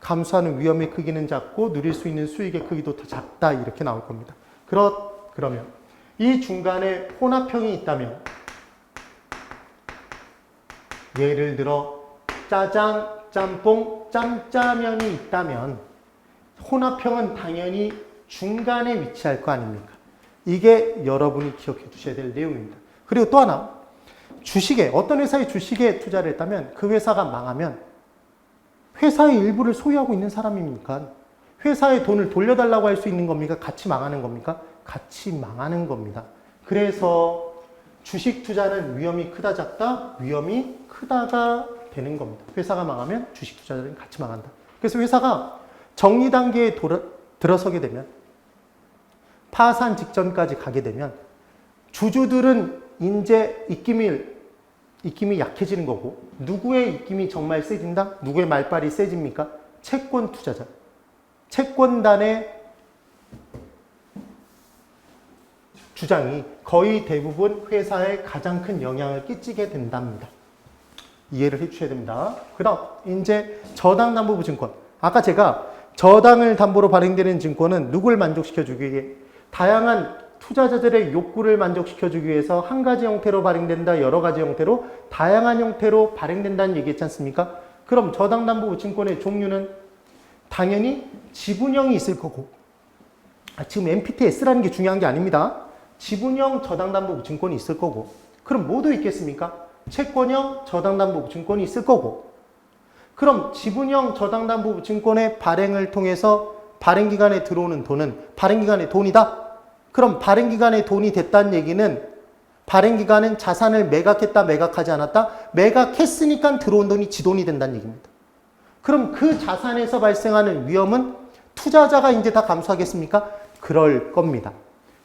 감수하는 위험의 크기는 작고 누릴 수 있는 수익의 크기도 더 작다 이렇게 나올 겁니다. 그러면 이 중간에 혼합형이 있다면 예를 들어 짜장, 짬뽕, 짬짜면이 있다면 혼합형은 당연히 중간에 위치할 거 아닙니까? 이게 여러분이 기억해 두셔야 될 내용입니다. 그리고 또 하나, 어떤 회사의 주식에 투자를 했다면 그 회사가 망하면 회사의 일부를 소유하고 있는 사람입니까? 회사의 돈을 돌려달라고 할 수 있는 겁니까? 같이 망하는 겁니까? 같이 망하는 겁니다. 그래서 주식 투자는 위험이 크다 작다? 위험이 크다가 되는 겁니다. 회사가 망하면 주식 투자자들은 같이 망한다. 그래서 회사가 정리 단계에 들어서게 되면 파산 직전까지 가게 되면 주주들은 이제 입김이 약해지는 거고 누구의 입김이 정말 세진다? 누구의 말빨이 세집니까? 채권 투자자. 채권단의 주장이 거의 대부분 회사에 가장 큰 영향을 끼치게 된답니다. 이해를 해주셔야 됩니다. 그다음 이제 저당담보부증권. 아까 제가 저당을 담보로 발행되는 증권은 누구를 만족시켜주기 위해 다양한 투자자들의 욕구를 만족시켜주기 위해서 한 가지 형태로 발행된다, 여러 가지 형태로, 다양한 형태로 발행된다는 얘기 했지 않습니까? 그럼 저당담보부증권의 종류는 당연히 지분형이 있을 거고, 지금 MPTS라는 게 중요한 게 아닙니다. 지분형 저당담보부증권이 있을 거고, 그럼 뭐도 있겠습니까? 채권형 저당담보부증권이 있을 거고, 그럼 지분형 저당담보부증권의 발행을 통해서 발행기간에 들어오는 돈은 발행기간의 돈이다? 그럼 발행기간의 돈이 됐다는 얘기는 발행기간은 자산을 매각했다, 매각하지 않았다? 매각했으니까 들어온 돈이 지 돈이 된다는 얘기입니다. 그럼 그 자산에서 발생하는 위험은 투자자가 이제 다 감수하겠습니까? 그럴 겁니다.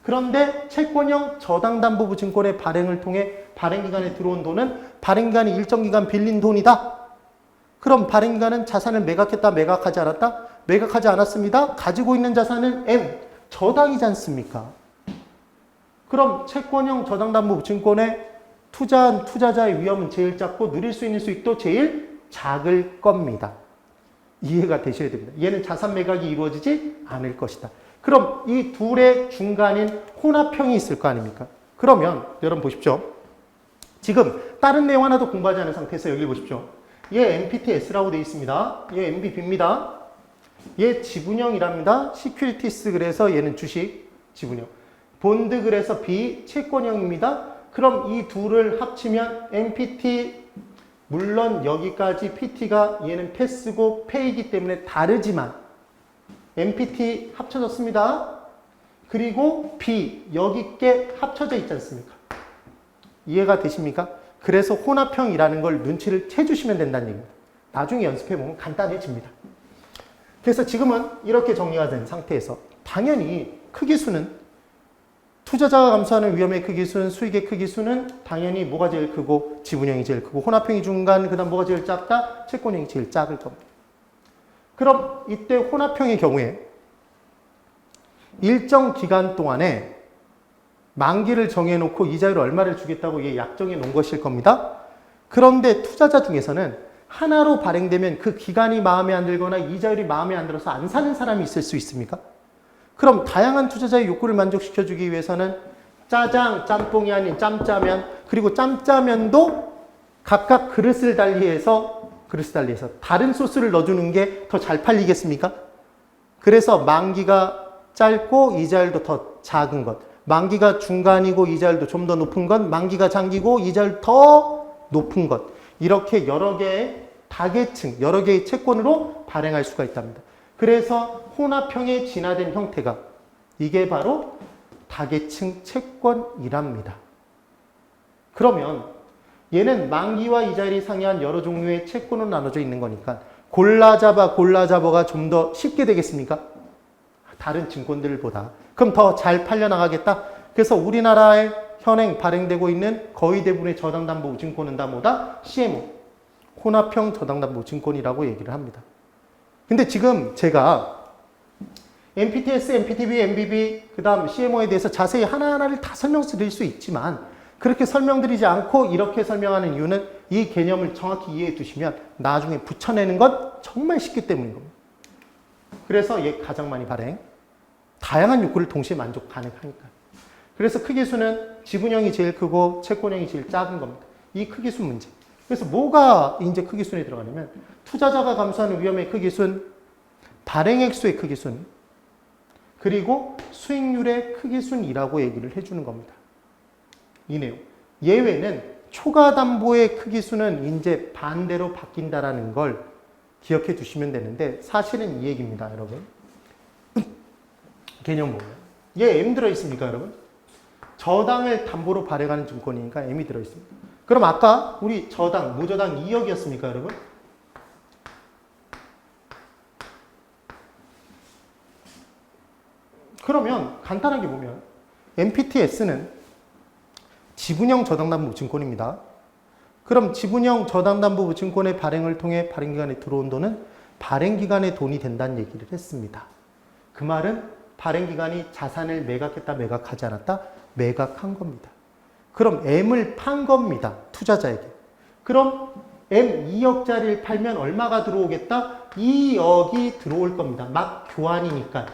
그런데 채권형 저당담보부증권의 발행을 통해 발행기간에 들어온 돈은 발행기간이 일정 기간 빌린 돈이다? 그럼 발행기간은 자산을 매각했다, 매각하지 않았다? 매각하지 않았습니다. 가지고 있는 자산은 M, 저당이지 않습니까? 그럼 채권형 저당담보부증권에 투자한 투자자의 위험은 제일 작고 누릴 수 있는 수익도 제일 작을 겁니다. 이해가 되셔야 됩니다. 얘는 자산 매각이 이루어지지 않을 것이다. 그럼 이 둘의 중간인 혼합형이 있을 거 아닙니까? 그러면 여러분 보십시오. 지금 다른 내용 하나도 공부하지 않은 상태에서 여기 보십시오. 얘 MPTS라고 되어 있습니다. 얘 MBB입니다. 얘 지분형이랍니다. 시큐리티스 그래서 얘는 주식 지분형. 본드 그래서 B 채권형입니다. 그럼 이 둘을 합치면 MPT 물론 여기까지 PT가 얘는 패스고 페이기 때문에 다르지만 MPT 합쳐졌습니다. 그리고 B 여기 께 합쳐져 있지 않습니까? 이해가 되십니까? 그래서 혼합형이라는 걸 눈치를 채주시면 된다는 얘기입니다. 나중에 연습해보면 간단해집니다. 그래서 지금은 이렇게 정리가 된 상태에서 당연히 크기수는 투자자가 감수하는 위험의 크기수는 수익의 크기수는 당연히 뭐가 제일 크고 지분형이 제일 크고 혼합형이 중간 그 다음 뭐가 제일 작다? 채권형이 제일 작을 겁니다. 그럼 이때 혼합형의 경우에 일정 기간 동안에 만기를 정해놓고 이자율 얼마를 주겠다고 약정해 놓은 것일 겁니다. 그런데 투자자 중에서는 하나로 발행되면 그 기간이 마음에 안 들거나 이자율이 마음에 안 들어서 안 사는 사람이 있을 수 있습니까? 그럼 다양한 투자자의 욕구를 만족시켜주기 위해서는 짜장, 짬뽕이 아닌 짬짜면, 그리고 짬짜면도 각각 그릇을 달리해서 다른 소스를 넣어주는 게 더 잘 팔리겠습니까? 그래서 만기가 짧고 이자율도 더 작은 것, 만기가 중간이고 이자율도 좀 더 높은 것, 만기가 장기고 이자율 더 높은 것, 이렇게 여러 개의 다계층, 여러 개의 채권으로 발행할 수가 있답니다. 그래서 혼합형의 진화된 형태가 이게 바로 다계층 채권이랍니다. 그러면 얘는 만기와 이자율이 상이한 여러 종류의 채권으로 나눠져 있는 거니까 골라잡아가 좀 더 쉽게 되겠습니까? 다른 증권들보다. 그럼 더 잘 팔려나가겠다? 그래서 우리나라에 현행 발행되고 있는 거의 대부분의 저당담보증권은 다 뭐다? CMO, 혼합형 저당담보증권이라고 얘기를 합니다. 근데 지금 제가 MPTS, MPTB, MBB, 그 다음 CMO에 대해서 자세히 하나하나를 다 설명드릴 수 있지만 그렇게 설명드리지 않고 이렇게 설명하는 이유는 이 개념을 정확히 이해해 두시면 나중에 붙여내는 건 정말 쉽기 때문인 겁니다. 그래서 얘 가장 많이 발행, 다양한 욕구를 동시에 만족 가능하니까. 그래서 크기수는 지분형이 제일 크고 채권형이 제일 작은 겁니다. 이 크기수 문제. 그래서 뭐가 이제 크기순에 들어가냐면 투자자가 감수하는 위험의 크기순, 발행액수의 크기순, 그리고 수익률의 크기순이라고 얘기를 해주는 겁니다. 이 내용. 예외는 초과담보의 크기수는 이제 반대로 바뀐다라는 걸 기억해 두시면 되는데 사실은 이 얘기입니다, 여러분. 개념 뭐예요? 얘 M 들어있습니까, 여러분? 저당을 담보로 발행하는 증권이니까 M이 들어있습니다. 그럼 아까 우리 저당, 무저당 2억이었습니까, 여러분? 그러면 간단하게 보면 MPTS는 지분형 저당담보증권입니다. 그럼 지분형 저당담보증권의 발행을 통해 발행기간에 들어온 돈은 발행기간의 돈이 된다는 얘기를 했습니다. 그 말은 발행기간이 자산을 매각했다, 매각하지 않았다? 매각한 겁니다. 그럼 M을 판 겁니다. 투자자에게. 그럼 M 2억짜리를 팔면 얼마가 들어오겠다? 2억이 들어올 겁니다. 막 교환이니까.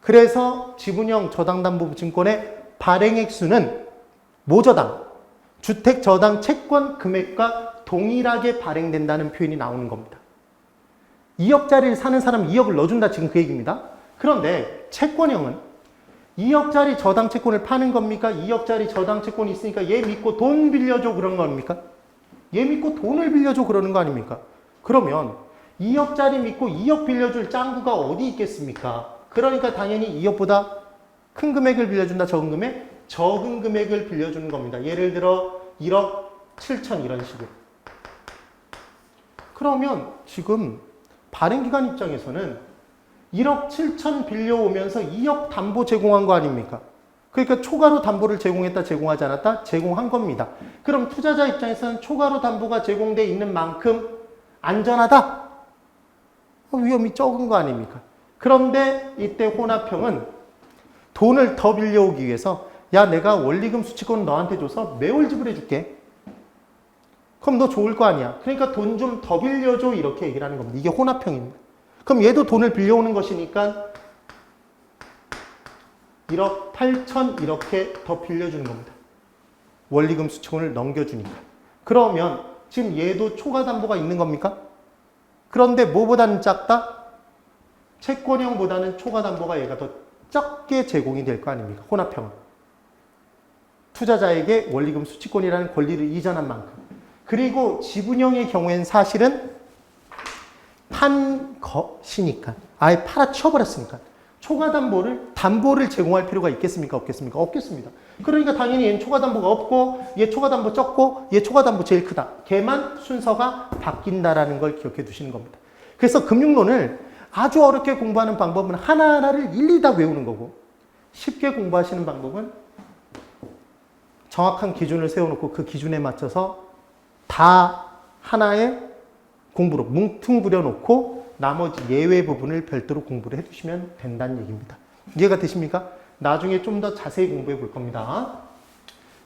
그래서 지분형 저당담보증권의 발행액수는 모저당, 주택저당 채권 금액과 동일하게 발행된다는 표현이 나오는 겁니다. 2억짜리를 사는 사람 2억을 넣어준다 지금 그 얘기입니다. 그런데 채권형은 2억짜리 저당 채권을 파는 겁니까? 2억짜리 저당 채권이 있으니까 얘 믿고 돈 빌려줘 그런 겁니까? 얘 믿고 돈을 빌려줘 그러는 거 아닙니까? 그러면 2억짜리 믿고 2억 빌려줄 짱구가 어디 있겠습니까? 그러니까 당연히 2억보다 큰 금액을 빌려준다, 적은 금액? 적은 금액을 빌려주는 겁니다. 예를 들어 1억 7천 이런 식으로. 그러면 지금 발행기관 입장에서는 1억 7천 빌려오면서 2억 담보 제공한 거 아닙니까? 그러니까 초과로 담보를 제공했다, 제공하지 않았다? 제공한 겁니다. 그럼 투자자 입장에서는 초과로 담보가 제공돼 있는 만큼 안전하다? 위험이 적은 거 아닙니까? 그런데 이때 혼합형은 돈을 더 빌려오기 위해서 야, 내가 원리금 수취권 너한테 줘서 매월 지불해 줄게. 그럼 너 좋을 거 아니야. 그러니까 돈 좀 더 빌려줘 이렇게 얘기를 하는 겁니다. 이게 혼합형입니다. 그럼 얘도 돈을 빌려오는 것이니까 1억 8천 이렇게 더 빌려주는 겁니다. 원리금 수취권을 넘겨주니까. 그러면 지금 얘도 초과담보가 있는 겁니까? 그런데 뭐보다는 작다? 채권형보다는 초과담보가 얘가 더 적게 제공이 될 거 아닙니까? 혼합형은. 투자자에게 원리금 수취권이라는 권리를 이전한 만큼. 그리고 지분형의 경우에는 사실은 판 것이니까. 아예 팔아치워버렸으니까. 담보를 제공할 필요가 있겠습니까? 없겠습니까? 없겠습니다. 그러니까 당연히 얘는 초과담보가 없고, 얘 초과담보 적고, 얘 초과담보 제일 크다. 걔만 순서가 바뀐다라는 걸 기억해 두시는 겁니다. 그래서 금융론을 아주 어렵게 공부하는 방법은 하나하나를 일일이 다 외우는 거고, 쉽게 공부하시는 방법은 정확한 기준을 세워놓고 그 기준에 맞춰서 다 하나의 공부로 뭉퉁그려 놓고 나머지 예외 부분을 별도로 공부를 해두시면 된다는 얘기입니다. 이해가 되십니까? 나중에 좀 더 자세히 공부해 볼 겁니다.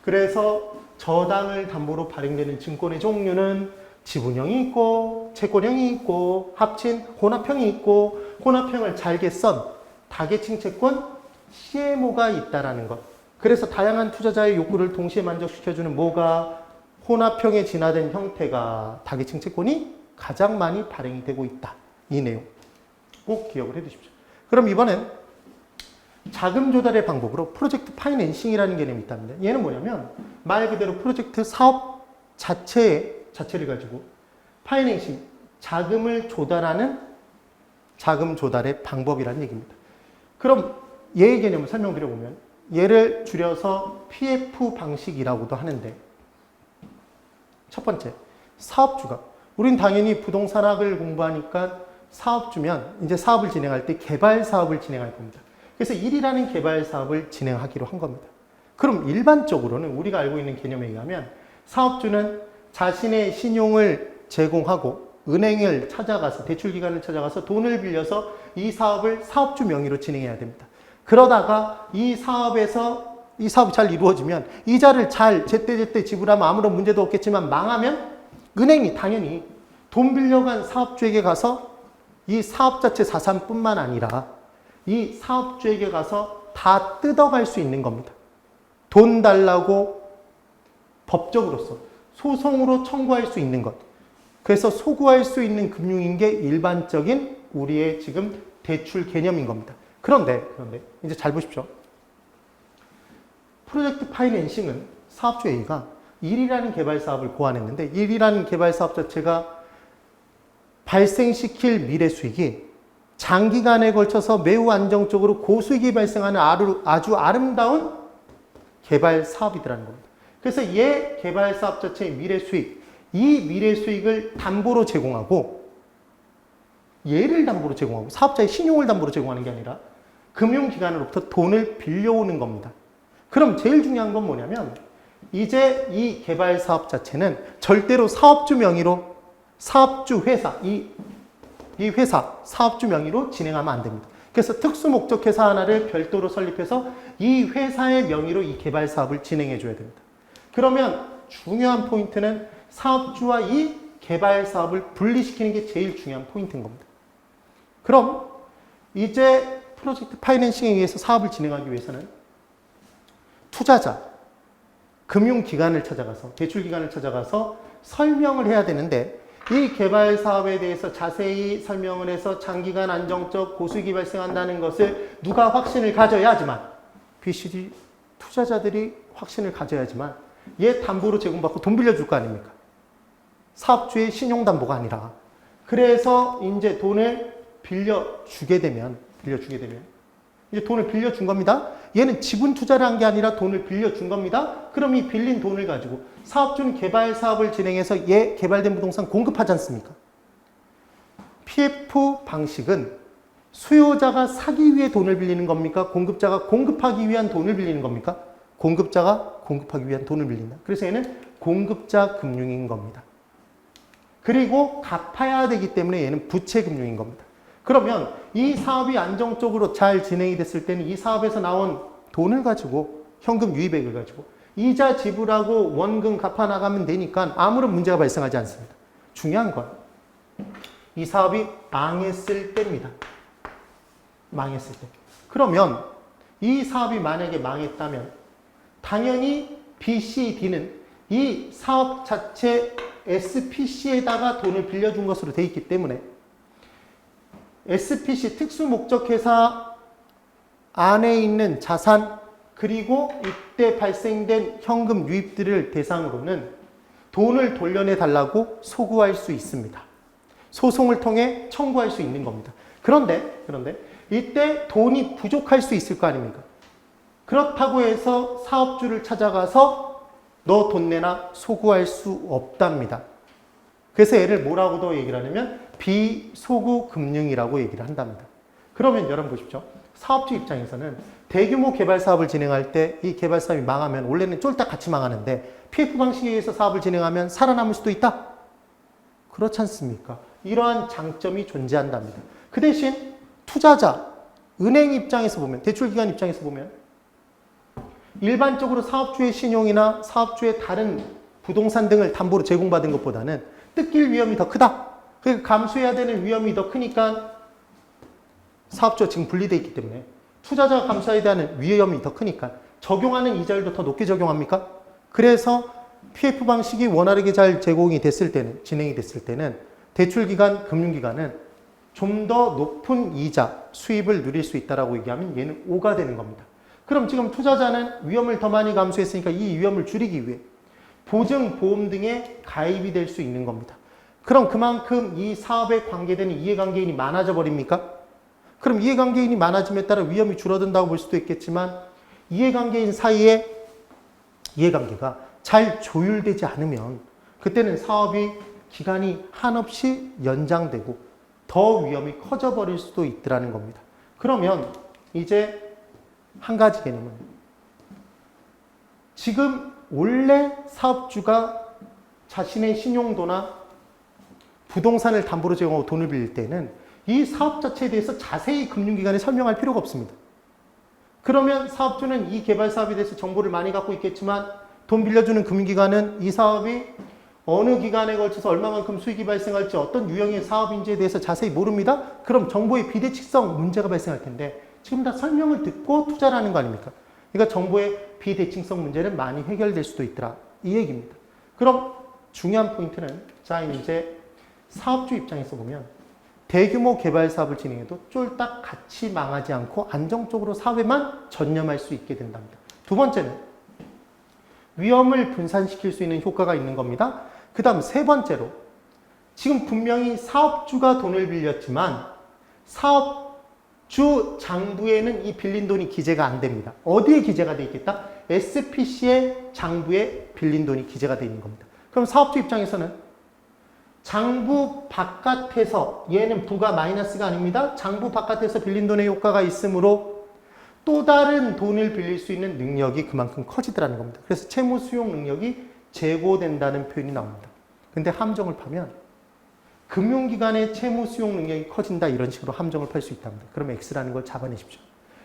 그래서 저당을 담보로 발행되는 증권의 종류는 지분형이 있고 채권형이 있고 합친 혼합형이 있고 혼합형을 잘게 썬 다계층 채권 CMO가 있다라는 것. 그래서 다양한 투자자의 욕구를 동시에 만족시켜주는 뭐가 혼합형에 진화된 형태가 다계층 채권이 가장 많이 발행이 되고 있다. 이 내용 꼭 기억을 해 두십시오. 그럼 이번엔 자금 조달의 방법으로 프로젝트 파이낸싱이라는 개념이 있답니다. 얘는 뭐냐면 말 그대로 프로젝트 사업 자체를 가지고 파이낸싱, 자금을 조달하는 자금 조달의 방법이라는 얘기입니다. 그럼 얘의 개념을 설명드려보면 얘를 줄여서 PF 방식이라고도 하는데 첫 번째, 사업주가 우린 당연히 부동산학을 공부하니까 사업주면 이제 사업을 진행할 때 개발 사업을 진행할 겁니다. 그래서 1이라는 개발 사업을 진행하기로 한 겁니다. 그럼 일반적으로는 우리가 알고 있는 개념에 의하면 사업주는 자신의 신용을 제공하고 은행을 찾아가서 대출기관을 찾아가서 돈을 빌려서 이 사업을 사업주 명의로 진행해야 됩니다. 그러다가 이 사업이 잘 이루어지면 이자를 잘 제때제때 지불하면 아무런 문제도 없겠지만 망하면 은행이 당연히 돈 빌려간 사업주에게 가서 이 사업 자체 자산뿐만 아니라 이 사업주에게 가서 다 뜯어갈 수 있는 겁니다. 돈 달라고 법적으로서 소송으로 청구할 수 있는 것. 그래서 소구할 수 있는 금융인 게 일반적인 우리의 지금 대출 개념인 겁니다. 그런데 이제 잘 보십시오. 프로젝트 파이낸싱은 사업주 A가 1이라는 개발 사업을 고안했는데 1이라는 개발 사업 자체가 발생시킬 미래 수익이 장기간에 걸쳐서 매우 안정적으로 고수익이 발생하는 아주 아름다운 개발 사업이라는 겁니다. 그래서 얘 개발 사업 자체의 미래 수익, 이 미래 수익을 담보로 제공하고 얘를 담보로 제공하고 사업자의 신용을 담보로 제공하는 게 아니라 금융기관으로부터 돈을 빌려오는 겁니다. 그럼 제일 중요한 건 뭐냐면 이제 이 개발 사업 자체는 절대로 사업주 명의로 사업주 회사, 이 회사 사업주 명의로 진행하면 안 됩니다. 그래서 특수 목적 회사 하나를 별도로 설립해서 이 회사의 명의로 이 개발 사업을 진행해 줘야 됩니다. 그러면 중요한 포인트는 사업주와 이 개발 사업을 분리시키는 게 제일 중요한 포인트인 겁니다. 그럼 이제 프로젝트 파이낸싱에 의해서 사업을 진행하기 위해서는 투자자, 금융기관을 찾아가서 대출기관을 찾아가서 설명을 해야 되는데 이 개발 사업에 대해서 자세히 설명을 해서 장기간 안정적 고수익이 발생한다는 것을 누가 확신을 가져야지만 BCD 투자자들이 확신을 가져야지만 얘 담보로 제공받고 돈 빌려줄 거 아닙니까? 사업주의 신용담보가 아니라. 그래서 이제 돈을 빌려주게 되면 이제 돈을 빌려준 겁니다. 얘는 지분 투자를 한 게 아니라 돈을 빌려준 겁니다. 그럼 이 빌린 돈을 가지고 사업주는 개발 사업을 진행해서 얘 개발된 부동산 공급하지 않습니까? PF 방식은 수요자가 사기 위해 돈을 빌리는 겁니까? 공급자가 공급하기 위한 돈을 빌리는 겁니까? 공급자가 공급하기 위한 돈을 빌린다. 그래서 얘는 공급자 금융인 겁니다. 그리고 갚아야 되기 때문에 얘는 부채 금융인 겁니다. 그러면 이 사업이 안정적으로 잘 진행이 됐을 때는 이 사업에서 나온 돈을 가지고 현금 유입액을 가지고 이자 지불하고 원금 갚아 나가면 되니까 아무런 문제가 발생하지 않습니다. 중요한 건 이 사업이 망했을 때입니다. 망했을 때. 그러면 이 사업이 만약에 망했다면 당연히 BCD는 이 사업 자체 SPC에다가 돈을 빌려준 것으로 돼 있기 때문에 SPC 특수목적회사 안에 있는 자산 그리고 이때 발생된 현금 유입들을 대상으로는 돈을 돌려내 달라고 소구할 수 있습니다. 소송을 통해 청구할 수 있는 겁니다. 그런데 이때 돈이 부족할 수 있을 거 아닙니까? 그렇다고 해서 사업주를 찾아가서 너 돈 내나 소구할 수 없답니다. 그래서 얘를 뭐라고도 얘기를 하냐면 비소구 금융이라고 얘기를 한답니다. 그러면 여러분 보십시오. 사업주 입장에서는 대규모 개발 사업을 진행할 때 이 개발 사업이 망하면 원래는 쫄딱 같이 망하는데 PF 방식에 의해서 사업을 진행하면 살아남을 수도 있다? 그렇지 않습니까? 이러한 장점이 존재한답니다. 그 대신 투자자, 은행 입장에서 보면, 대출기관 입장에서 보면 일반적으로 사업주의 신용이나 사업주의 다른 부동산 등을 담보로 제공받은 것보다는 뜯길 위험이 더 크다. 그러니까 감수해야 되는 위험이 더 크니까 사업주가 지금 분리되어 있기 때문에 투자자가 감수해야 되는 위험이 더 크니까 적용하는 이자율도 더 높게 적용합니까? 그래서 PF 방식이 원활하게 잘 제공이 됐을 때는, 진행이 됐을 때는 대출기관, 금융기관은 좀 더 높은 이자, 수입을 누릴 수 있다라고 얘기하면 얘는 O가 되는 겁니다. 그럼 지금 투자자는 위험을 더 많이 감수했으니까 이 위험을 줄이기 위해 보증, 보험 등에 가입이 될 수 있는 겁니다. 그럼 그만큼 이 사업에 관계되는 이해관계인이 많아져 버립니까? 그럼 이해관계인이 많아짐에 따라 위험이 줄어든다고 볼 수도 있겠지만 이해관계인 사이에 이해관계가 잘 조율되지 않으면 그때는 사업이 기간이 한없이 연장되고 더 위험이 커져버릴 수도 있더라는 겁니다. 그러면 이제 한 가지 개념은 지금 원래 사업주가 자신의 신용도나 부동산을 담보로 제공하고 돈을 빌릴 때는 이 사업 자체에 대해서 자세히 금융기관에 설명할 필요가 없습니다. 그러면 사업주는 이 개발 사업에 대해서 정보를 많이 갖고 있겠지만 돈 빌려주는 금융기관은 이 사업이 어느 기간에 걸쳐서 얼마만큼 수익이 발생할지 어떤 유형의 사업인지에 대해서 자세히 모릅니다. 그럼 정보의 비대칭성 문제가 발생할 텐데 지금 다 설명을 듣고 투자를 하는 거 아닙니까? 그러니까 정보의 비대칭성 문제는 많이 해결될 수도 있더라. 이 얘기입니다. 그럼 중요한 포인트는 자 이제 사업주 입장에서 보면 대규모 개발 사업을 진행해도 쫄딱 같이 망하지 않고 안정적으로 사업에만 전념할 수 있게 된답니다. 두 번째는 위험을 분산시킬 수 있는 효과가 있는 겁니다. 그 다음 세 번째로 지금 분명히 사업주가 돈을 빌렸지만 사업주 장부에는 이 빌린 돈이 기재가 안 됩니다. 어디에 기재가 돼 있겠다? SPC의 장부에 빌린 돈이 기재가 돼 있는 겁니다. 그럼 사업주 입장에서는 장부 바깥에서 얘는 부가 마이너스가 아닙니다. 장부 바깥에서 빌린 돈의 효과가 있으므로 또 다른 돈을 빌릴 수 있는 능력이 그만큼 커지더라는 겁니다. 그래서 채무 수용 능력이 제고된다는 표현이 나옵니다. 근데 함정을 파면 금융기관의 채무 수용 능력이 커진다 이런 식으로 함정을 팔 수 있답니다. 그럼 X라는 걸 잡아내십시오.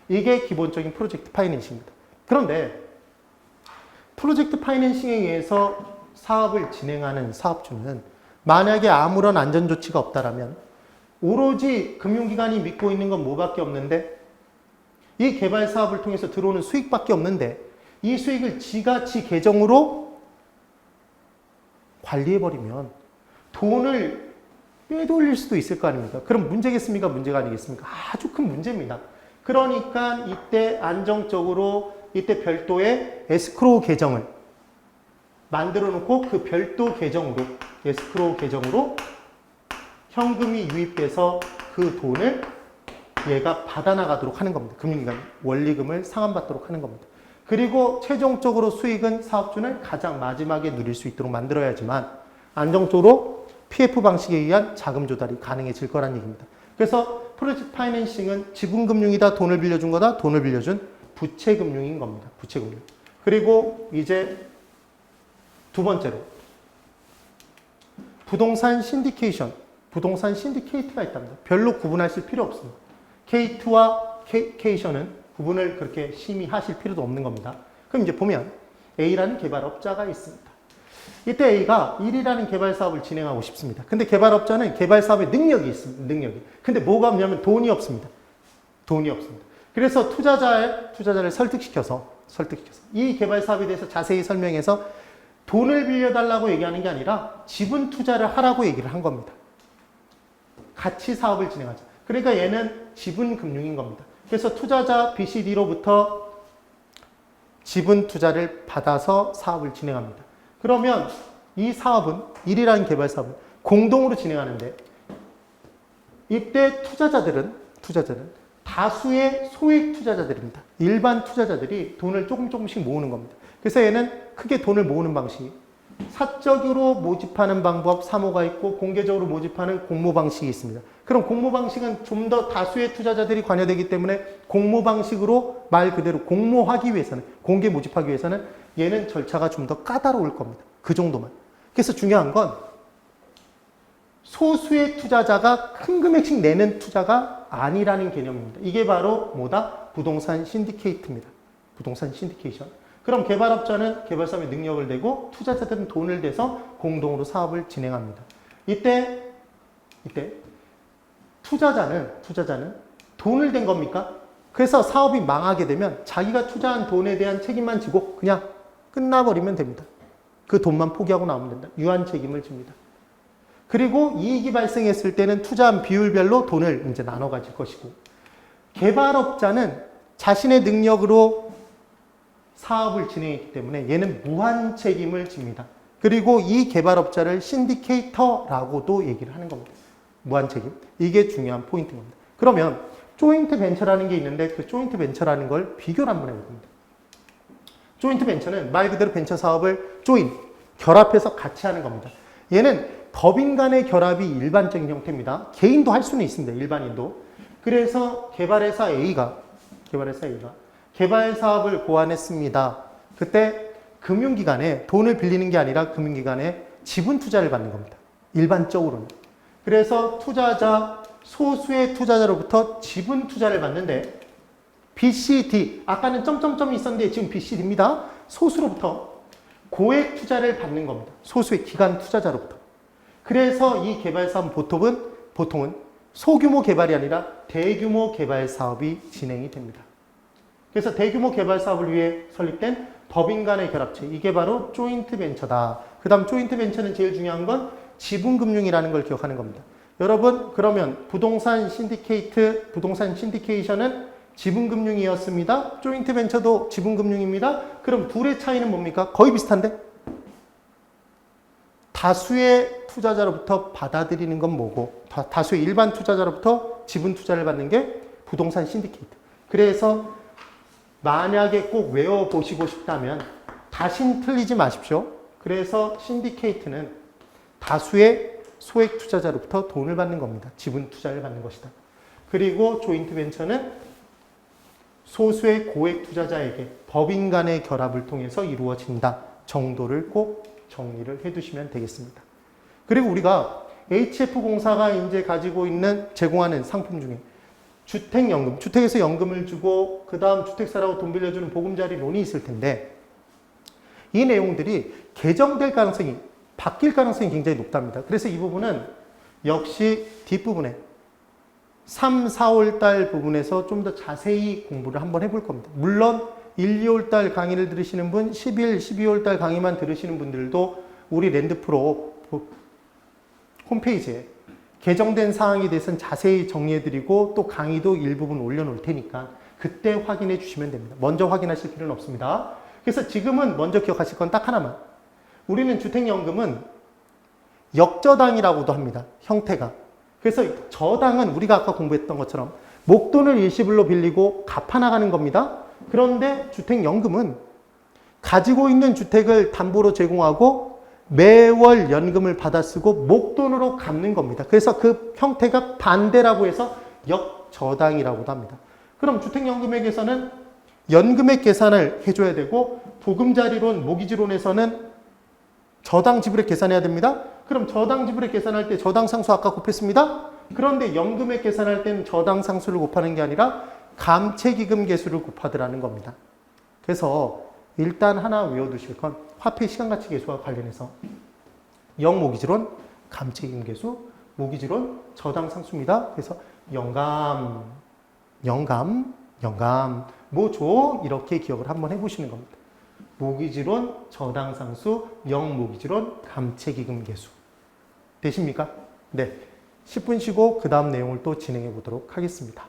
이게 기본적인 프로젝트 파이낸싱입니다. 그런데 프로젝트 파이낸싱에 의해서 사업을 진행하는 사업주는 만약에 아무런 안전조치가 없다라면 오로지 금융기관이 믿고 있는 건 뭐밖에 없는데 이 개발 사업을 통해서 들어오는 수익밖에 없는데 이 수익을 지가 지 계정으로 관리해버리면 돈을 빼돌릴 수도 있을 거 아닙니까? 그럼 문제겠습니까? 문제가 아니겠습니까? 아주 큰 문제입니다. 그러니까 이때 안정적으로 이때 별도의 에스크로우 계정을 만들어 놓고 그 별도 계정으로 에스크로우 계정으로 현금이 유입돼서 그 돈을 얘가 받아나가도록 하는 겁니다. 금융기관 원리금을 상환받도록 하는 겁니다. 그리고 최종적으로 수익은 사업주는 가장 마지막에 누릴 수 있도록 만들어야지만 안정적으로 PF 방식에 의한 자금 조달이 가능해질 거란 얘기입니다. 그래서 프로젝트 파이낸싱은 지분금융이다, 돈을 빌려준 거다, 돈을 빌려준 부채금융인 겁니다. 부채금융. 그리고 이제 두 번째로 부동산 신디케이션, 부동산 신디케이트가 있답니다. 별로 구분하실 필요 없습니다. K2와 K션은 구분을 그렇게 심히 하실 필요도 없는 겁니다. 그럼 이제 보면 A라는 개발업자가 있습니다. 이때 A가 1이라는 개발 사업을 진행하고 싶습니다. 근데 개발업자는 개발 사업에 능력이 있습니다. 능력이. 근데 뭐가 없냐면 돈이 없습니다. 돈이 없습니다. 그래서 투자자를 설득시켜서 이 개발 사업에 대해서 자세히 설명해서 돈을 빌려달라고 얘기하는 게 아니라 지분 투자를 하라고 얘기를 한 겁니다. 같이 사업을 진행하자. 그러니까 얘는 지분 금융인 겁니다. 그래서 투자자 BCD로부터 지분 투자를 받아서 사업을 진행합니다. 그러면 이 사업은 1이라는 개발 사업은 공동으로 진행하는데 이때 투자자들은 다수의 소액 투자자들입니다. 일반 투자자들이 돈을 조금씩 모으는 겁니다. 그래서 얘는 크게 돈을 모으는 방식이 사적으로 모집하는 방법 3호가 있고 공개적으로 모집하는 공모 방식이 있습니다. 그럼 공모 방식은 좀 더 다수의 투자자들이 관여되기 때문에 공모 방식으로 말 그대로 공모하기 위해서는 공개 모집하기 위해서는 얘는 절차가 좀 더 까다로울 겁니다. 그 정도만. 그래서 중요한 건 소수의 투자자가 큰 금액씩 내는 투자가 아니라는 개념입니다. 이게 바로 뭐다? 부동산 신디케이트입니다. 부동산 신디케이션. 그럼 개발업자는 개발사업에 능력을 대고 투자자들은 돈을 대서 공동으로 사업을 진행합니다. 이때 투자자는 돈을 댄 겁니까? 그래서 사업이 망하게 되면 자기가 투자한 돈에 대한 책임만 지고 그냥 끝나버리면 됩니다. 그 돈만 포기하고 나오면 된다. 유한 책임을 집니다. 그리고 이익이 발생했을 때는 투자한 비율별로 돈을 이제 나눠 가질 것이고, 개발업자는 자신의 능력으로 사업을 진행했기 때문에 얘는 무한 책임을 집니다. 그리고 이 개발업자를 신디케이터라고도 얘기를 하는 겁니다. 무한 책임. 이게 중요한 포인트인 겁니다. 그러면 조인트 벤처라는 게 있는데 그 조인트 벤처라는 걸 비교를 한번 해볼 겁니다. 조인트 벤처는 말 그대로 벤처 사업을 결합해서 같이 하는 겁니다. 얘는 법인 간의 결합이 일반적인 형태입니다. 개인도 할 수는 있습니다. 일반인도. 그래서 개발회사 A가 개발 사업을 고안했습니다. 그때 금융기관에 돈을 빌리는 게 아니라 금융기관에 지분 투자를 받는 겁니다. 일반적으로는. 그래서 소수의 투자자로부터 지분 투자를 받는데 BCD, 아까는 점점점이 있었는데 지금 BCD입니다. 소수로부터 고액 투자를 받는 겁니다. 소수의 기관 투자자로부터. 그래서 이 개발 사업은 보통은 소규모 개발이 아니라 대규모 개발 사업이 진행이 됩니다. 그래서 대규모 개발 사업을 위해 설립된 법인 간의 결합체, 이게 바로 조인트 벤처다. 그 다음 조인트 벤처는 제일 중요한 건 지분금융이라는 걸 기억하는 겁니다. 여러분, 그러면 부동산 신디케이션은 지분금융이었습니다. 조인트 벤처도 지분금융입니다. 그럼 둘의 차이는 뭡니까? 거의 비슷한데? 다수의 투자자로부터 받아들이는 건 뭐고, 다수의 일반 투자자로부터 지분 투자를 받는 게 부동산 신디케이트. 그래서 만약에 꼭 외워보시고 싶다면 다신 틀리지 마십시오. 그래서 신디케이트는 다수의 소액 투자자로부터 돈을 받는 겁니다. 지분 투자를 받는 것이다. 그리고 조인트 벤처는 소수의 고액 투자자에게 법인 간의 결합을 통해서 이루어진다 정도를 꼭 정리를 해두시면 되겠습니다. 그리고 우리가 HF공사가 이제 가지고 있는 제공하는 상품 중에 주택연금, 주택에서 연금을 주고 그 다음 주택사라고 돈 빌려주는 보금자리 론이 있을 텐데 이 내용들이 개정될 가능성이, 바뀔 가능성이 굉장히 높답니다. 그래서 이 부분은 역시 뒷부분에 3, 4월 달 부분에서 좀 더 자세히 공부를 한번 해볼 겁니다. 물론 1, 2월 달 강의를 들으시는 분, 11, 12월 달 강의만 들으시는 분들도 우리 랜드프로 홈페이지에 개정된 사항에 대해서는 자세히 정리해드리고 또 강의도 일부분 올려놓을 테니까 그때 확인해 주시면 됩니다. 먼저 확인하실 필요는 없습니다. 그래서 지금은 먼저 기억하실 건 딱 하나만. 우리는 주택연금은 역저당이라고도 합니다. 형태가. 그래서 저당은 우리가 아까 공부했던 것처럼 목돈을 일시불로 빌리고 갚아나가는 겁니다. 그런데 주택연금은 가지고 있는 주택을 담보로 제공하고 매월 연금을 받아 쓰고 목돈으로 갚는 겁니다. 그래서 그 형태가 반대라고 해서 역저당이라고도 합니다. 그럼 주택연금액에서는 연금액 계산을 해줘야 되고 보금자리론, 모기지론에서는 저당 지불액 계산해야 됩니다. 그럼 저당 지불액 계산할 때 저당 상수 아까 곱했습니다. 그런데 연금액 계산할 때는 저당 상수를 곱하는 게 아니라 감채기금 계수를 곱하더라는 겁니다. 그래서 일단 하나 외워두실 건 화폐 시간가치 계수와 관련해서 영모기지론, 감채기금 계수, 모기지론, 저당 상수입니다. 그래서 영감, 뭐죠? 이렇게 기억을 한번 해보시는 겁니다. 모기지론, 저당 상수, 영모기지론, 감채기금 계수. 되십니까? 네. 10분 쉬고 그 다음 내용을 또 진행해 보도록 하겠습니다.